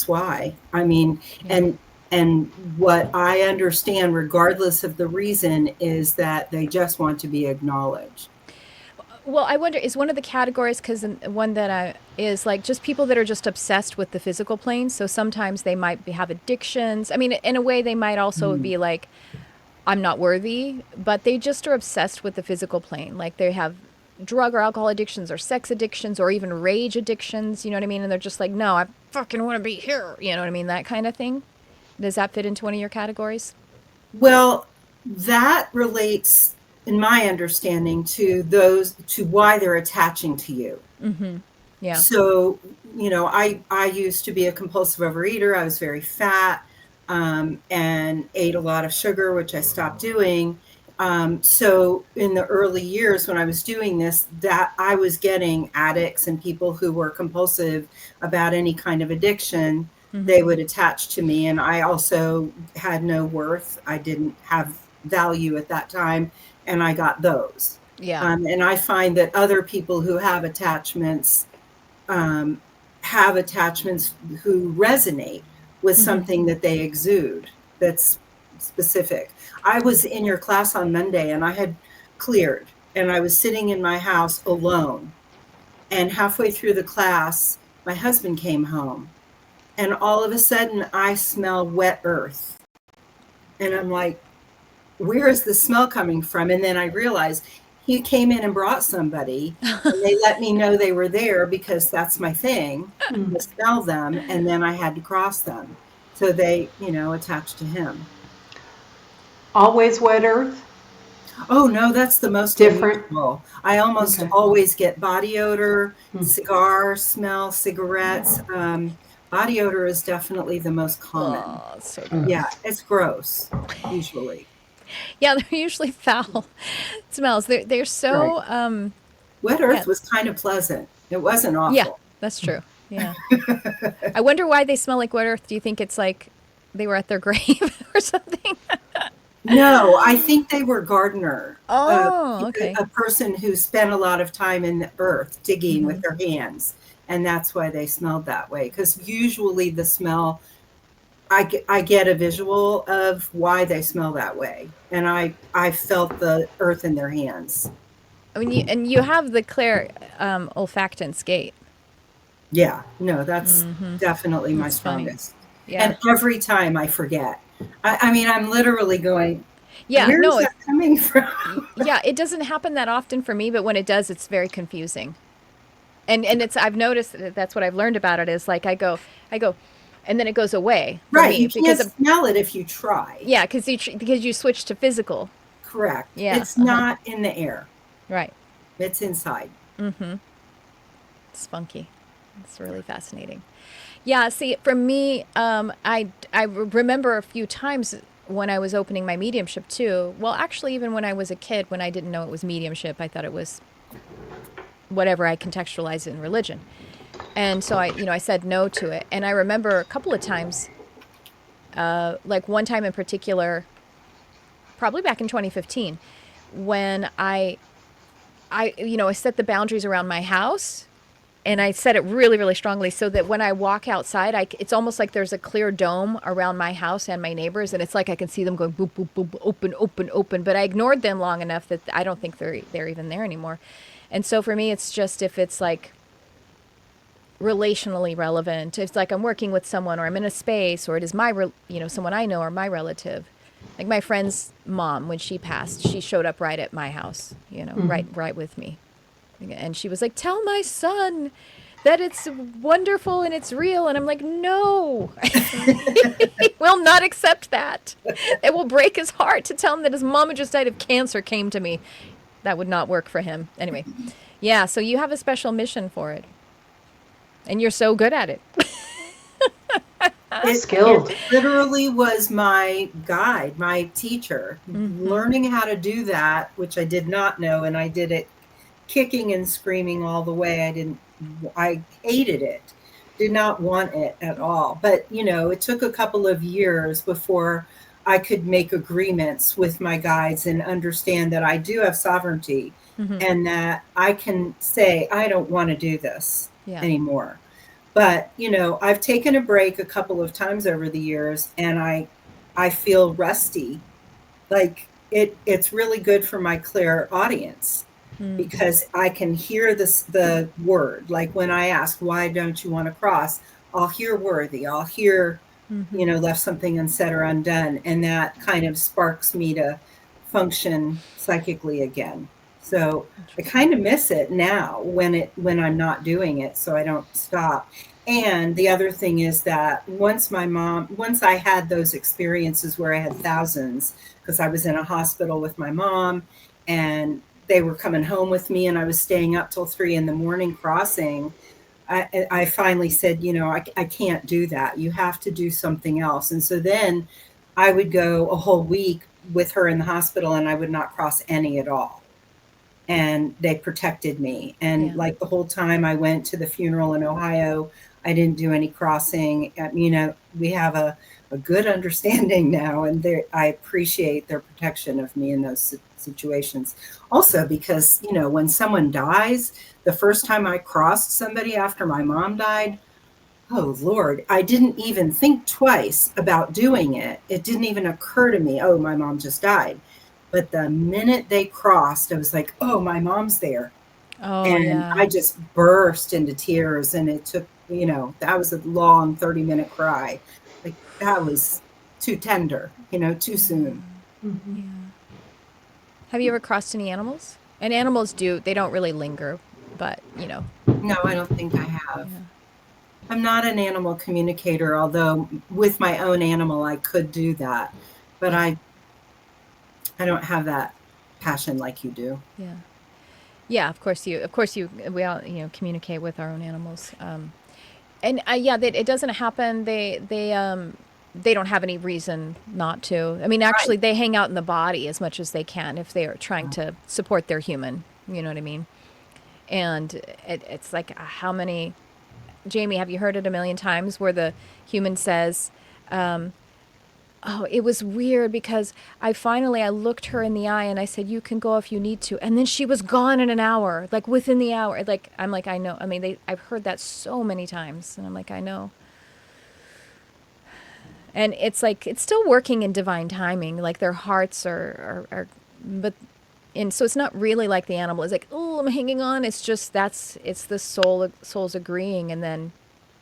why. I mean, Yeah. and what I understand, regardless of the reason, is that they just want to be acknowledged. Well, I wonder, is one of the categories, because one that is like just people that are just obsessed with the physical plane. So sometimes they might have addictions. I mean, in a way, they might also Mm. be like, I'm not worthy, but they just are obsessed with the physical plane. Like they have drug or alcohol addictions or sex addictions or even rage addictions. You know what I mean? And they're just like, no, I fucking want to be here. You know what I mean? That kind of thing. Does that fit into one of your categories? Well, that relates, in my understanding, to why they're attaching to you. Yeah. So, I used to be a compulsive overeater. I was very fat, and ate a lot of sugar, which I stopped doing. So in the early years when I was doing this, that I was getting addicts and people who were compulsive about any kind of addiction. They would attach to me, and I also had no worth. I didn't have value at that time, and I got those. Yeah. And I find that other people who um, have attachments who resonate with something that they exude that's specific. I was in your class on Monday, and I had cleared, and I was sitting in my house alone. And halfway through the class, my husband came home, and all of a sudden I smell wet earth. And I'm like, where is the smell coming from? And then I realized he came in and brought somebody, and they let me know they were there because that's my thing, to smell them, and then I had to cross them. So they, attached to him. Always wet earth? Oh no, that's the most Different? unusual. I almost Okay. always get body odor, cigar smell, cigarettes. Body odor is definitely the most common. Oh, so gross. Yeah, it's gross, usually. Yeah, they're usually foul smells. They're Right. so Wet yeah. earth was kind of pleasant. It wasn't Yeah, awful. that's true. Yeah. I wonder why they smell like wet earth. Do you think it's like they were at their grave or something? No, I think they were gardener, Oh, okay. a person who spent a lot of time in the earth digging with their hands, and that's why they smelled that way. Because usually the smell, I get a visual of why they smell that way, and I felt the earth in their hands. I mean, you have the clear olfactance gate. Yeah, no, that's definitely my That's funny. strongest. Yeah. And every time I forget. I mean, I'm literally going, Yeah. where is No. that coming from? Yeah. It doesn't happen that often for me, but when it does, it's very confusing. And it's I've noticed that's what I've learned about it is like I go, and then it goes away for Right, me you can't because of smell it if you try. yeah because you switch to physical. Correct. Yeah. It's not in the air. Right. It's inside. It's funky. It's really fascinating. Yeah, see, for me, I remember a few times when I was opening my mediumship too. Well, actually, even when I was a kid, when I didn't know it was mediumship, I thought it was whatever I contextualized in religion. And so I said no to it. And I remember a couple of times, like one time in particular, probably back in 2015, when I set the boundaries around my house, and I said it really, really strongly so that when I walk outside, it's almost like there's a clear dome around my house and my neighbors, and it's like I can see them going boop, boop, boop, open, open, open. But I ignored them long enough that I don't think they're even there anymore. And so for me, it's just if it's like relationally relevant, it's like I'm working with someone or I'm in a space or it is someone I know or my relative. Like my friend's mom, when she passed, she showed up right at my house, right with me. And she was like, tell my son that it's wonderful and it's real. And I'm like, no, he will not accept that. It will break his heart to tell him that his mama just died of cancer came to me. That would not work for him. Anyway, yeah, so you have a special mission for it. And you're so good at it. Skilled. It literally was my guide, my teacher, learning how to do that, which I did not know, and I did it kicking and screaming all the way. I hated it, did not want it at all. But, it took a couple of years before I could make agreements with my guides and understand that I do have sovereignty and that I can say, I don't want to do this anymore. But, I've taken a break a couple of times over the years and I feel rusty. Like it's really good for my clear audience because I can hear the word. Like when I ask, why don't you want to cross? I'll hear worthy. I'll hear, left something unsaid or undone. And that kind of sparks me to function psychically again. So I kind of miss it now when I'm not doing it, so I don't stop. And the other thing is that once I had those experiences where I had thousands, because I was in a hospital with my mom and they were coming home with me and I was staying up till 3 a.m. crossing, I finally said, I can't do that. You have to do something else. And so then I would go a whole week with her in the hospital and I would not cross any at all. And they protected me. And like the whole time I went to the funeral in Ohio, I didn't do any crossing. We have a good understanding now, and I appreciate their protection of me in those situations. Also, because, when someone dies, the first time I crossed somebody after my mom died, oh, Lord, I didn't even think twice about doing it. It didn't even occur to me, oh, my mom just died. But the minute they crossed, I was like, oh, my mom's there. Oh, and I just burst into tears. And it took, that was a long 30-minute cry. Like that was too tender, too soon. Yeah. Have you ever crossed any animals? And animals they don't really linger, but, No, I don't think I have. Yeah. I'm not an animal communicator, although with my own animal, I could do that. But I don't have that passion like you do. Yeah. Yeah, of course we all, communicate with our own animals. And it doesn't happen. They don't have any reason not to. I mean, actually, they hang out in the body as much as they can if they are trying to support their human. You know what I mean? And it's like how many, Jamie, have you heard it a million times where the human says, oh, it was weird because I looked her in the eye and I said, you can go if you need to. And then she was gone in an hour, like within the hour. Like, I'm like, I know. I mean, I've heard that so many times. And I'm like, I know. And it's like, it's still working in divine timing. Like their hearts are and so it's not really like the animal. It's like, oh, I'm hanging on. It's just, it's the soul's agreeing. And then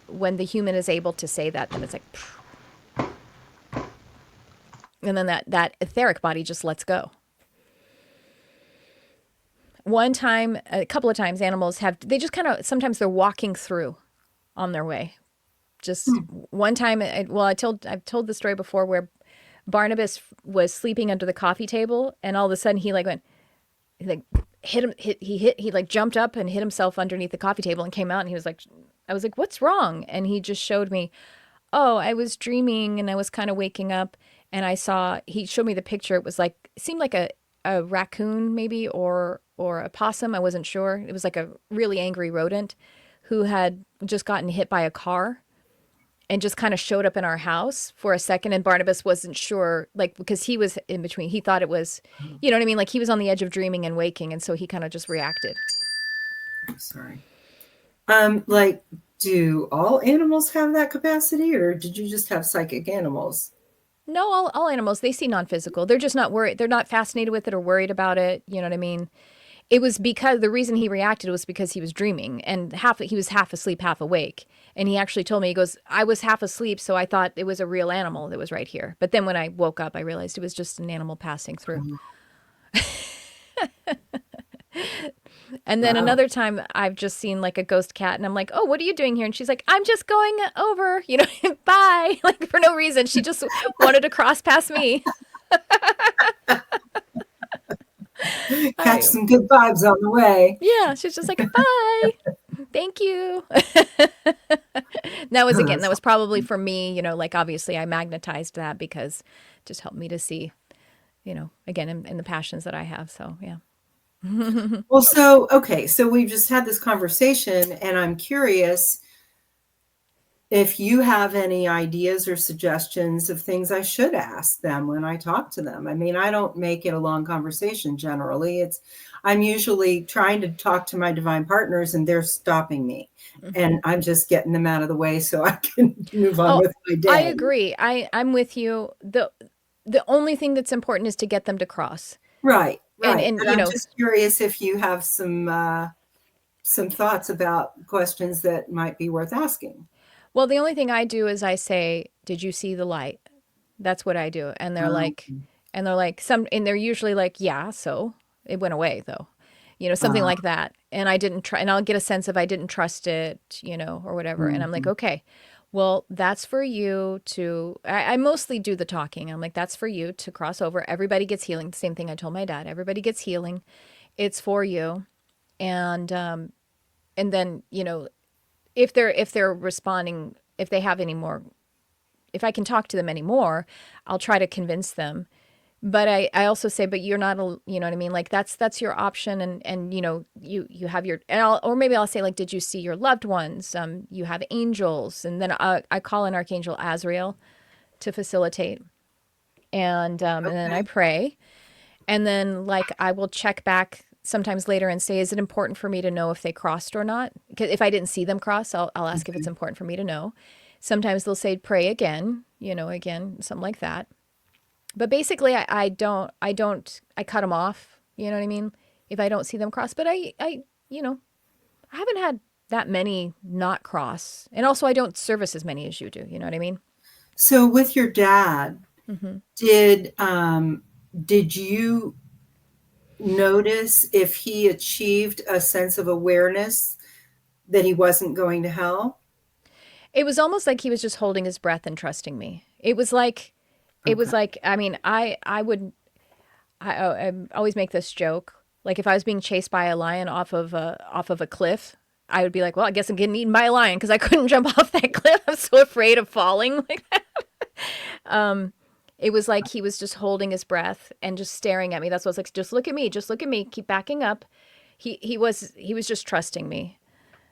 when the human is able to say that, then it's like, and then that etheric body just lets go. One time, a couple of times, animals they just kind of, sometimes they're walking through on their way. Just one time, I've told the story before where Barnabas was sleeping under the coffee table and all of a sudden he jumped up and hit himself underneath the coffee table and came out and I was like, what's wrong? And he just showed me, oh, I was dreaming and I was kind of waking up. And he showed me the picture. It seemed like a raccoon maybe, or a possum. I wasn't sure. It was like a really angry rodent who had just gotten hit by a car and just kind of showed up in our house for a second. And Barnabas wasn't sure, like, because he was in between. He thought it was, you know what I mean? Like he was on the edge of dreaming and waking. And so he kind of just reacted. I'm sorry. Do all animals have that capacity or did you just have psychic animals? No, all animals, they see non-physical. They're just not worried. They're not fascinated with it or worried about it. You know what I mean? It was because the reason he reacted was because he was dreaming and he was half asleep, half awake. And he actually told me, he goes, I was half asleep, so I thought it was a real animal that was right here. But then when I woke up, I realized it was just an animal passing through. And then another time I've just seen like a ghost cat and I'm like, oh, what are you doing here? And she's like, I'm just going over, bye. Like for no reason. She just wanted to cross past me. Catch some good vibes on the way. Yeah. She's just like, bye. Thank you. That was, Oh, again, that's that was probably for me, like obviously I magnetized that because it just helped me to see, again, in the passions that I have. So, yeah. well, so, okay, so we've just had this conversation, and I'm curious if you have any ideas or suggestions of things I should ask them when I talk to them. I mean, I don't make it a long conversation generally. I'm usually trying to talk to my divine partners and they're stopping me. And I'm just getting them out of the way so I can move on Oh, with my I day. agree. I'm with you. The only thing that's important is to get them to cross. Right, And right. But I'm just curious if you have some thoughts about questions that might be worth asking. well, the only thing I do is I say, "Did you see the light?" That's what I do. And they're Um, like, and they're usually like, "Yeah, so it went away though." Something uh, like that. And I didn't try, and I'll get a sense of I didn't trust it, or whatever. And I'm like, mhm. okay, well, that's for you to, I mostly do the talking. I'm like, that's for you to cross over. Everybody gets healing. The same thing I told my dad. Everybody gets healing. It's for you. And then, if they're responding, if they have any more, if I can talk to them anymore, I'll try to convince them. But I also say, but you're not a, you know what I mean? Like that's your option. And, you have your, or maybe I'll say like, did you see your loved ones? You have angels. And then I call in Archangel Azrael to facilitate. And then I Okay. pray. And then like, I will check back sometimes later and say, is it important for me to know if they crossed or not? Because if I didn't see them cross, I'll ask if it's important for me to know. Sometimes they'll say, pray again, again, something like that. But basically, I cut them off. You know what I mean? If I don't see them cross, but I haven't had that many not cross, and also I don't service as many as you do. You know what I mean? So with your dad, Mm-hmm. did you notice if he achieved a sense of awareness that he wasn't going to hell? It was almost like he was just holding his breath and trusting me. Okay. I mean, I always make this joke. Like if I was being chased by a lion off of a cliff, I would be like, well, I guess I'm getting eaten by a lion because I couldn't jump off that cliff. I'm so afraid of falling like that. It was like he was just holding his breath and just staring at me. That's what I was like, just look at me, keep backing up. He was just trusting me.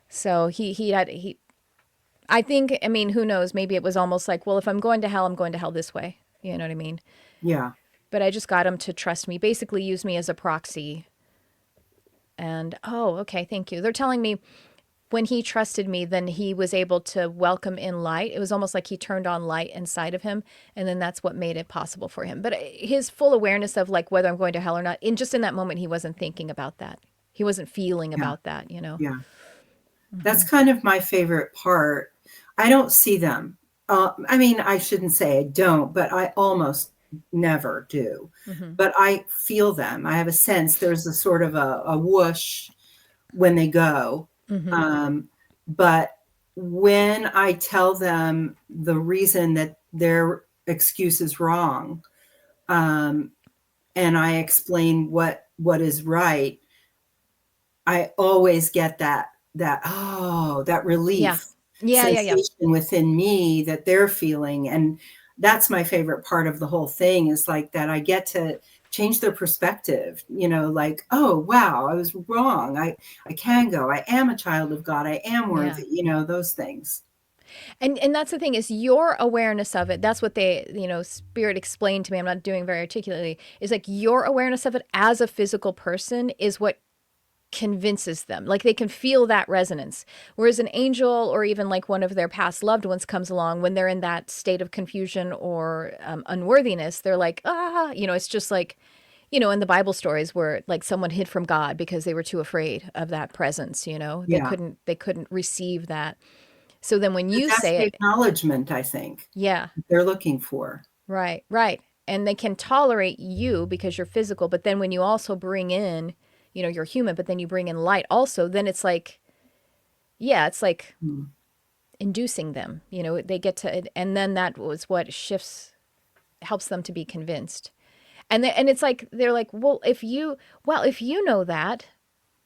So he I think, I mean, who knows, maybe it was almost like, well, if I'm going to hell, I'm going to hell this way. You know what I mean? Yeah. But I just got him to trust me, basically use me as a proxy. And oh, okay, thank you. They're telling me when he trusted me, then he was able to welcome in light. It was almost like he turned on light inside of him, and then that's what made it possible for him. But his full awareness of like whether I'm going to hell or not, in that moment, he wasn't thinking about that. He wasn't feeling Yeah. about that. Yeah. Mm-hmm. That's kind of my favorite part. I don't see them. I mean, I shouldn't say I don't, but I almost never do. Mm-hmm. But I feel them. I have a sense there's a sort of a whoosh when they go. Mm-hmm. Um, but when I tell them the reason that their excuse is wrong, um, and I explain what is right, I always get that Yeah. relief Yeah. Yeah. Yeah. sensation within me that they're feeling. And that's my favorite part of the whole thing, is like that I get to change their perspective, like, oh wow, I was wrong. I can go. I am a child of God. I am Yeah. worthy, those things. And that's the thing, is your awareness of it. That's what they, Spirit explained to me. I'm not doing very articulately. Is like your awareness of it as a physical person is what convinces them. Like they can feel that resonance. Whereas an angel or even like one of their past loved ones comes along, when they're in that state of confusion or unworthiness, they're like, it's just like, in the Bible stories where like someone hid from God because they were too afraid of that presence, they Yeah. couldn't receive that. So then when But you that's say the it, acknowledgement, I think, yeah, that they're looking for. right, right. And they can tolerate you because you're physical, but then when you also bring in, you're human, but then you bring in light also, then it's like, yeah, it's like Mm. inducing them, they get to, and then that was what helps them to be convinced. And it's like, they're like, well, if you know that,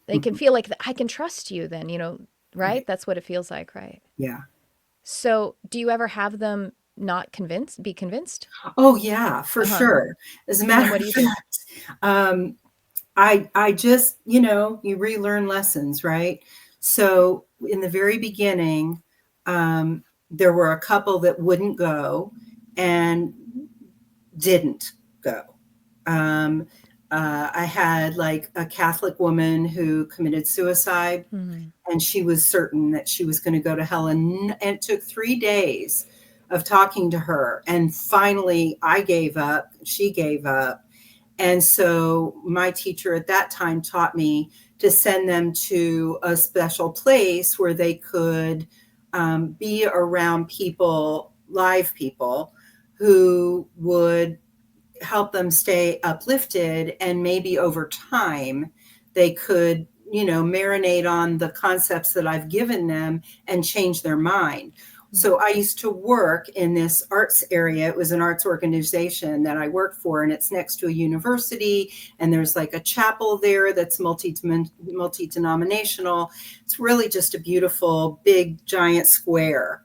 they can feel like I can trust you then, right? That's what it feels like, right? Yeah. So do you ever have them not be convinced? Oh yeah, for Uh-huh. sure. As a And then matter what of do you do? fact, um, I just, you relearn lessons, right? So in the very beginning, there were a couple that wouldn't go and didn't go. Um, I had like a Catholic woman who committed suicide, Mhm. and she was certain that she was going to go to hell. And it took 3 days of talking to her. And finally, I gave up. She gave up. And so my teacher at that time taught me to send them to a special place where they could be around people, live people, who would help them stay uplifted, and maybe over time they could marinate on the concepts that I've given them and change their mind. So I used to work in this arts area. It was an arts organization that I worked for, and it's next to a university, and there's like a chapel there that's multi-denominational. It's really just a beautiful big giant square,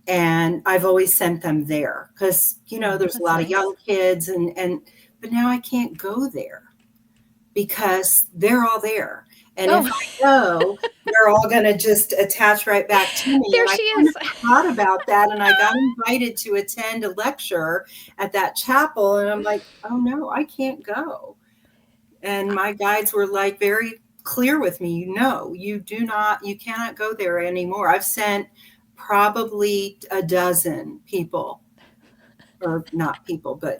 and I've always sent them there because there's a That's lot of nice. young kids, and but now I can't go there because they're all there, and if Oh, I go, they're all going to just attach right back to me. there And I she kind of is. thought about that, and I got invited to attend a lecture at that chapel, and I'm like, oh no, I can't go. And my guides were like very clear with me, you cannot go there anymore. I've sent probably a dozen people, or not people, but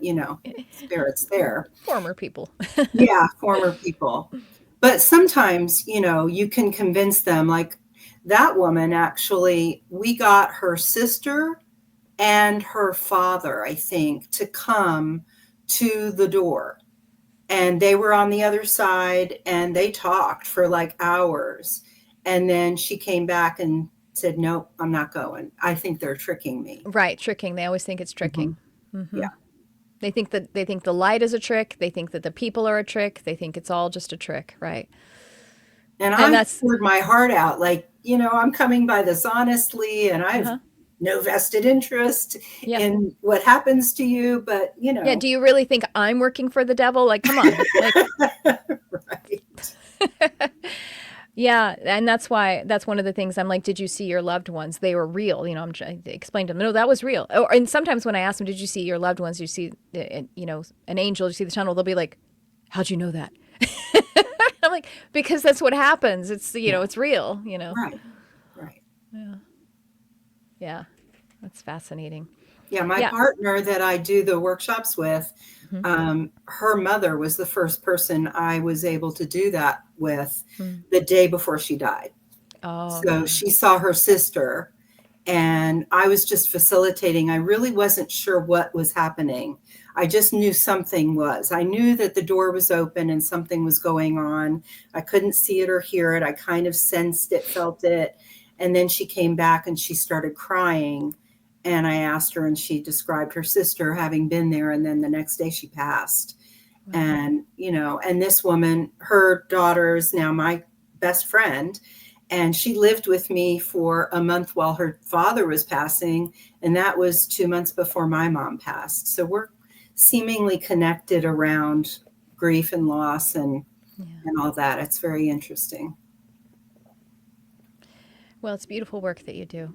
spirits there. Former people. Yeah, former people. But sometimes, you can convince them. Like that woman, actually, we got her sister and her father, I think, to come to the door. And they were on the other side, and they talked for like hours. And then she came back and said, nope, I'm not going. I think they're tricking me. Right, tricking. They always think it's Mhm. tricking. Yeah. They think the light is a trick. They think that the people are a trick. They think it's all just a trick, right? And And I that's poured my heart out, like, I'm coming by this honestly, and I've uh-huh. no vested interest Yeah. in what happens to you, but, Yeah, do you really think I'm working for the devil? Like, come on. Like right. yeah, and that's one of the things I'm like, did you see your loved ones? They were real. I'm trying to explain to them, no, that was real. And sometimes when I ask them, did you see your loved ones? Did you see, an angel? Did you see the tunnel? They'll be like, how'd you know that? I'm like, because that's what happens. It's, Yeah. it's real, Right. Right. Yeah, that's fascinating. Yeah, my Yeah. partner that I do the workshops with, Mhm. her mother was the first person I was able to do that with Mm. the day before she died. Oh, So okay. she saw her sister, and I was just facilitating. I really wasn't sure what was happening. I just knew something was. I knew that the door was open and something was going on. I couldn't see it or hear it. I kind of sensed it, felt it. And then she came back and she started crying. And I asked her, and she described her sister having been there. And then the next day she passed. Wow. And this woman, her daughter is now my best friend. And she lived with me for a month while her father was passing. And that was 2 months before my mom passed. So we're seemingly connected around grief and loss and all that. It's very interesting. Well, it's beautiful work that you do.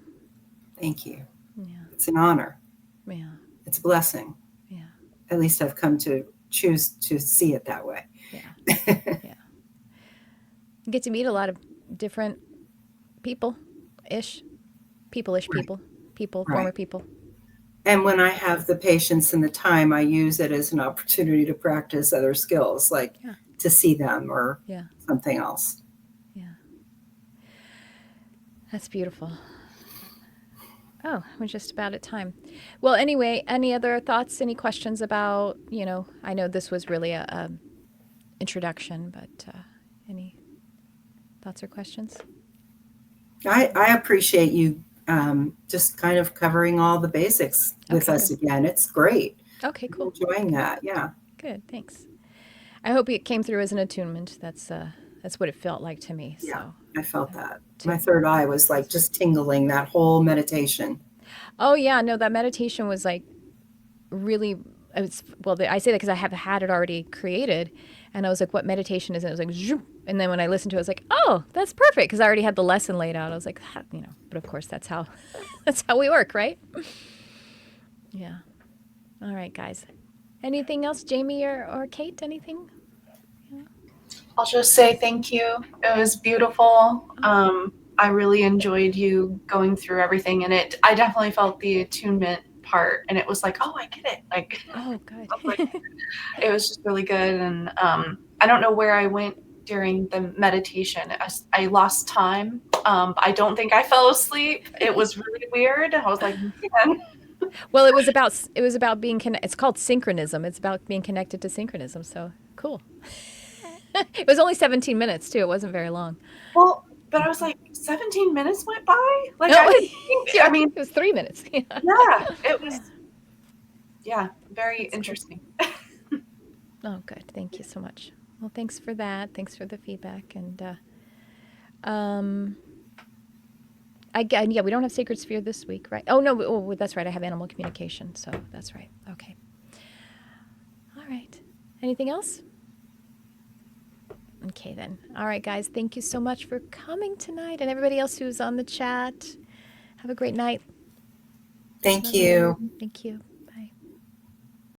Thank you. Yeah. It's an honor. Yeah. It's a blessing. Yeah. At least I've come to choose to see it that way. Yeah. Yeah. You get to meet a lot of different people-ish, people-ish Right. people, Right. former people. And when I have the patience and the time, I use it as an opportunity to practice other skills, like Yeah. to see them or Yeah. something else. Yeah. That's beautiful. Oh, we're just about at time. Well, anyway, any other thoughts, any questions about, I know this was really a introduction, but any thoughts or questions? I appreciate you just kind of covering all the basics with Okay, us good. again. It's great. Okay, I'm cool. enjoying that. Yeah. Good, thanks. I hope it came through as an attunement. That's what it felt like to me. Yeah. So I felt that. too. My third eye was like just tingling that whole meditation. Oh yeah, no, that meditation was like really. I say that because I have had it already created, and I was like, "What meditation is it?" It was like, zoom. And then when I listened to it, I was like, "Oh, that's perfect," because I already had the lesson laid out. I was like, But of course, that's how that's how we work, right? Yeah. All right, guys. Anything else, Jamie or Kate? Anything? I'll just say thank you. It was beautiful. I really enjoyed you going through everything, and I definitely felt the attunement part, and it was like, oh, I get it. Like, Oh, good. it was just really good. And I don't know where I went during the meditation. I lost time. But I don't think I fell asleep. It was really weird. I was like, man. Well, it was about being It's called synchronism. It's about being connected to synchronism. So cool. It was only 17 minutes too. It wasn't very long. Well, but I was like, 17 minutes went by? Like, No, I didn't think, yeah, I mean, it was 3 minutes. yeah, it was, yeah, very That's interesting. Oh, good. Thank you so much. Well, thanks for that. Thanks for the feedback. And yeah, we don't have Sacred Sphere this week, right? Oh no, that's right. I have animal communication, so that's right. Okay. All right. Anything else? Okay then. All right, guys. Thank you so much for coming tonight, and everybody else who's on the chat. Have a great night. Thank you. Thank you.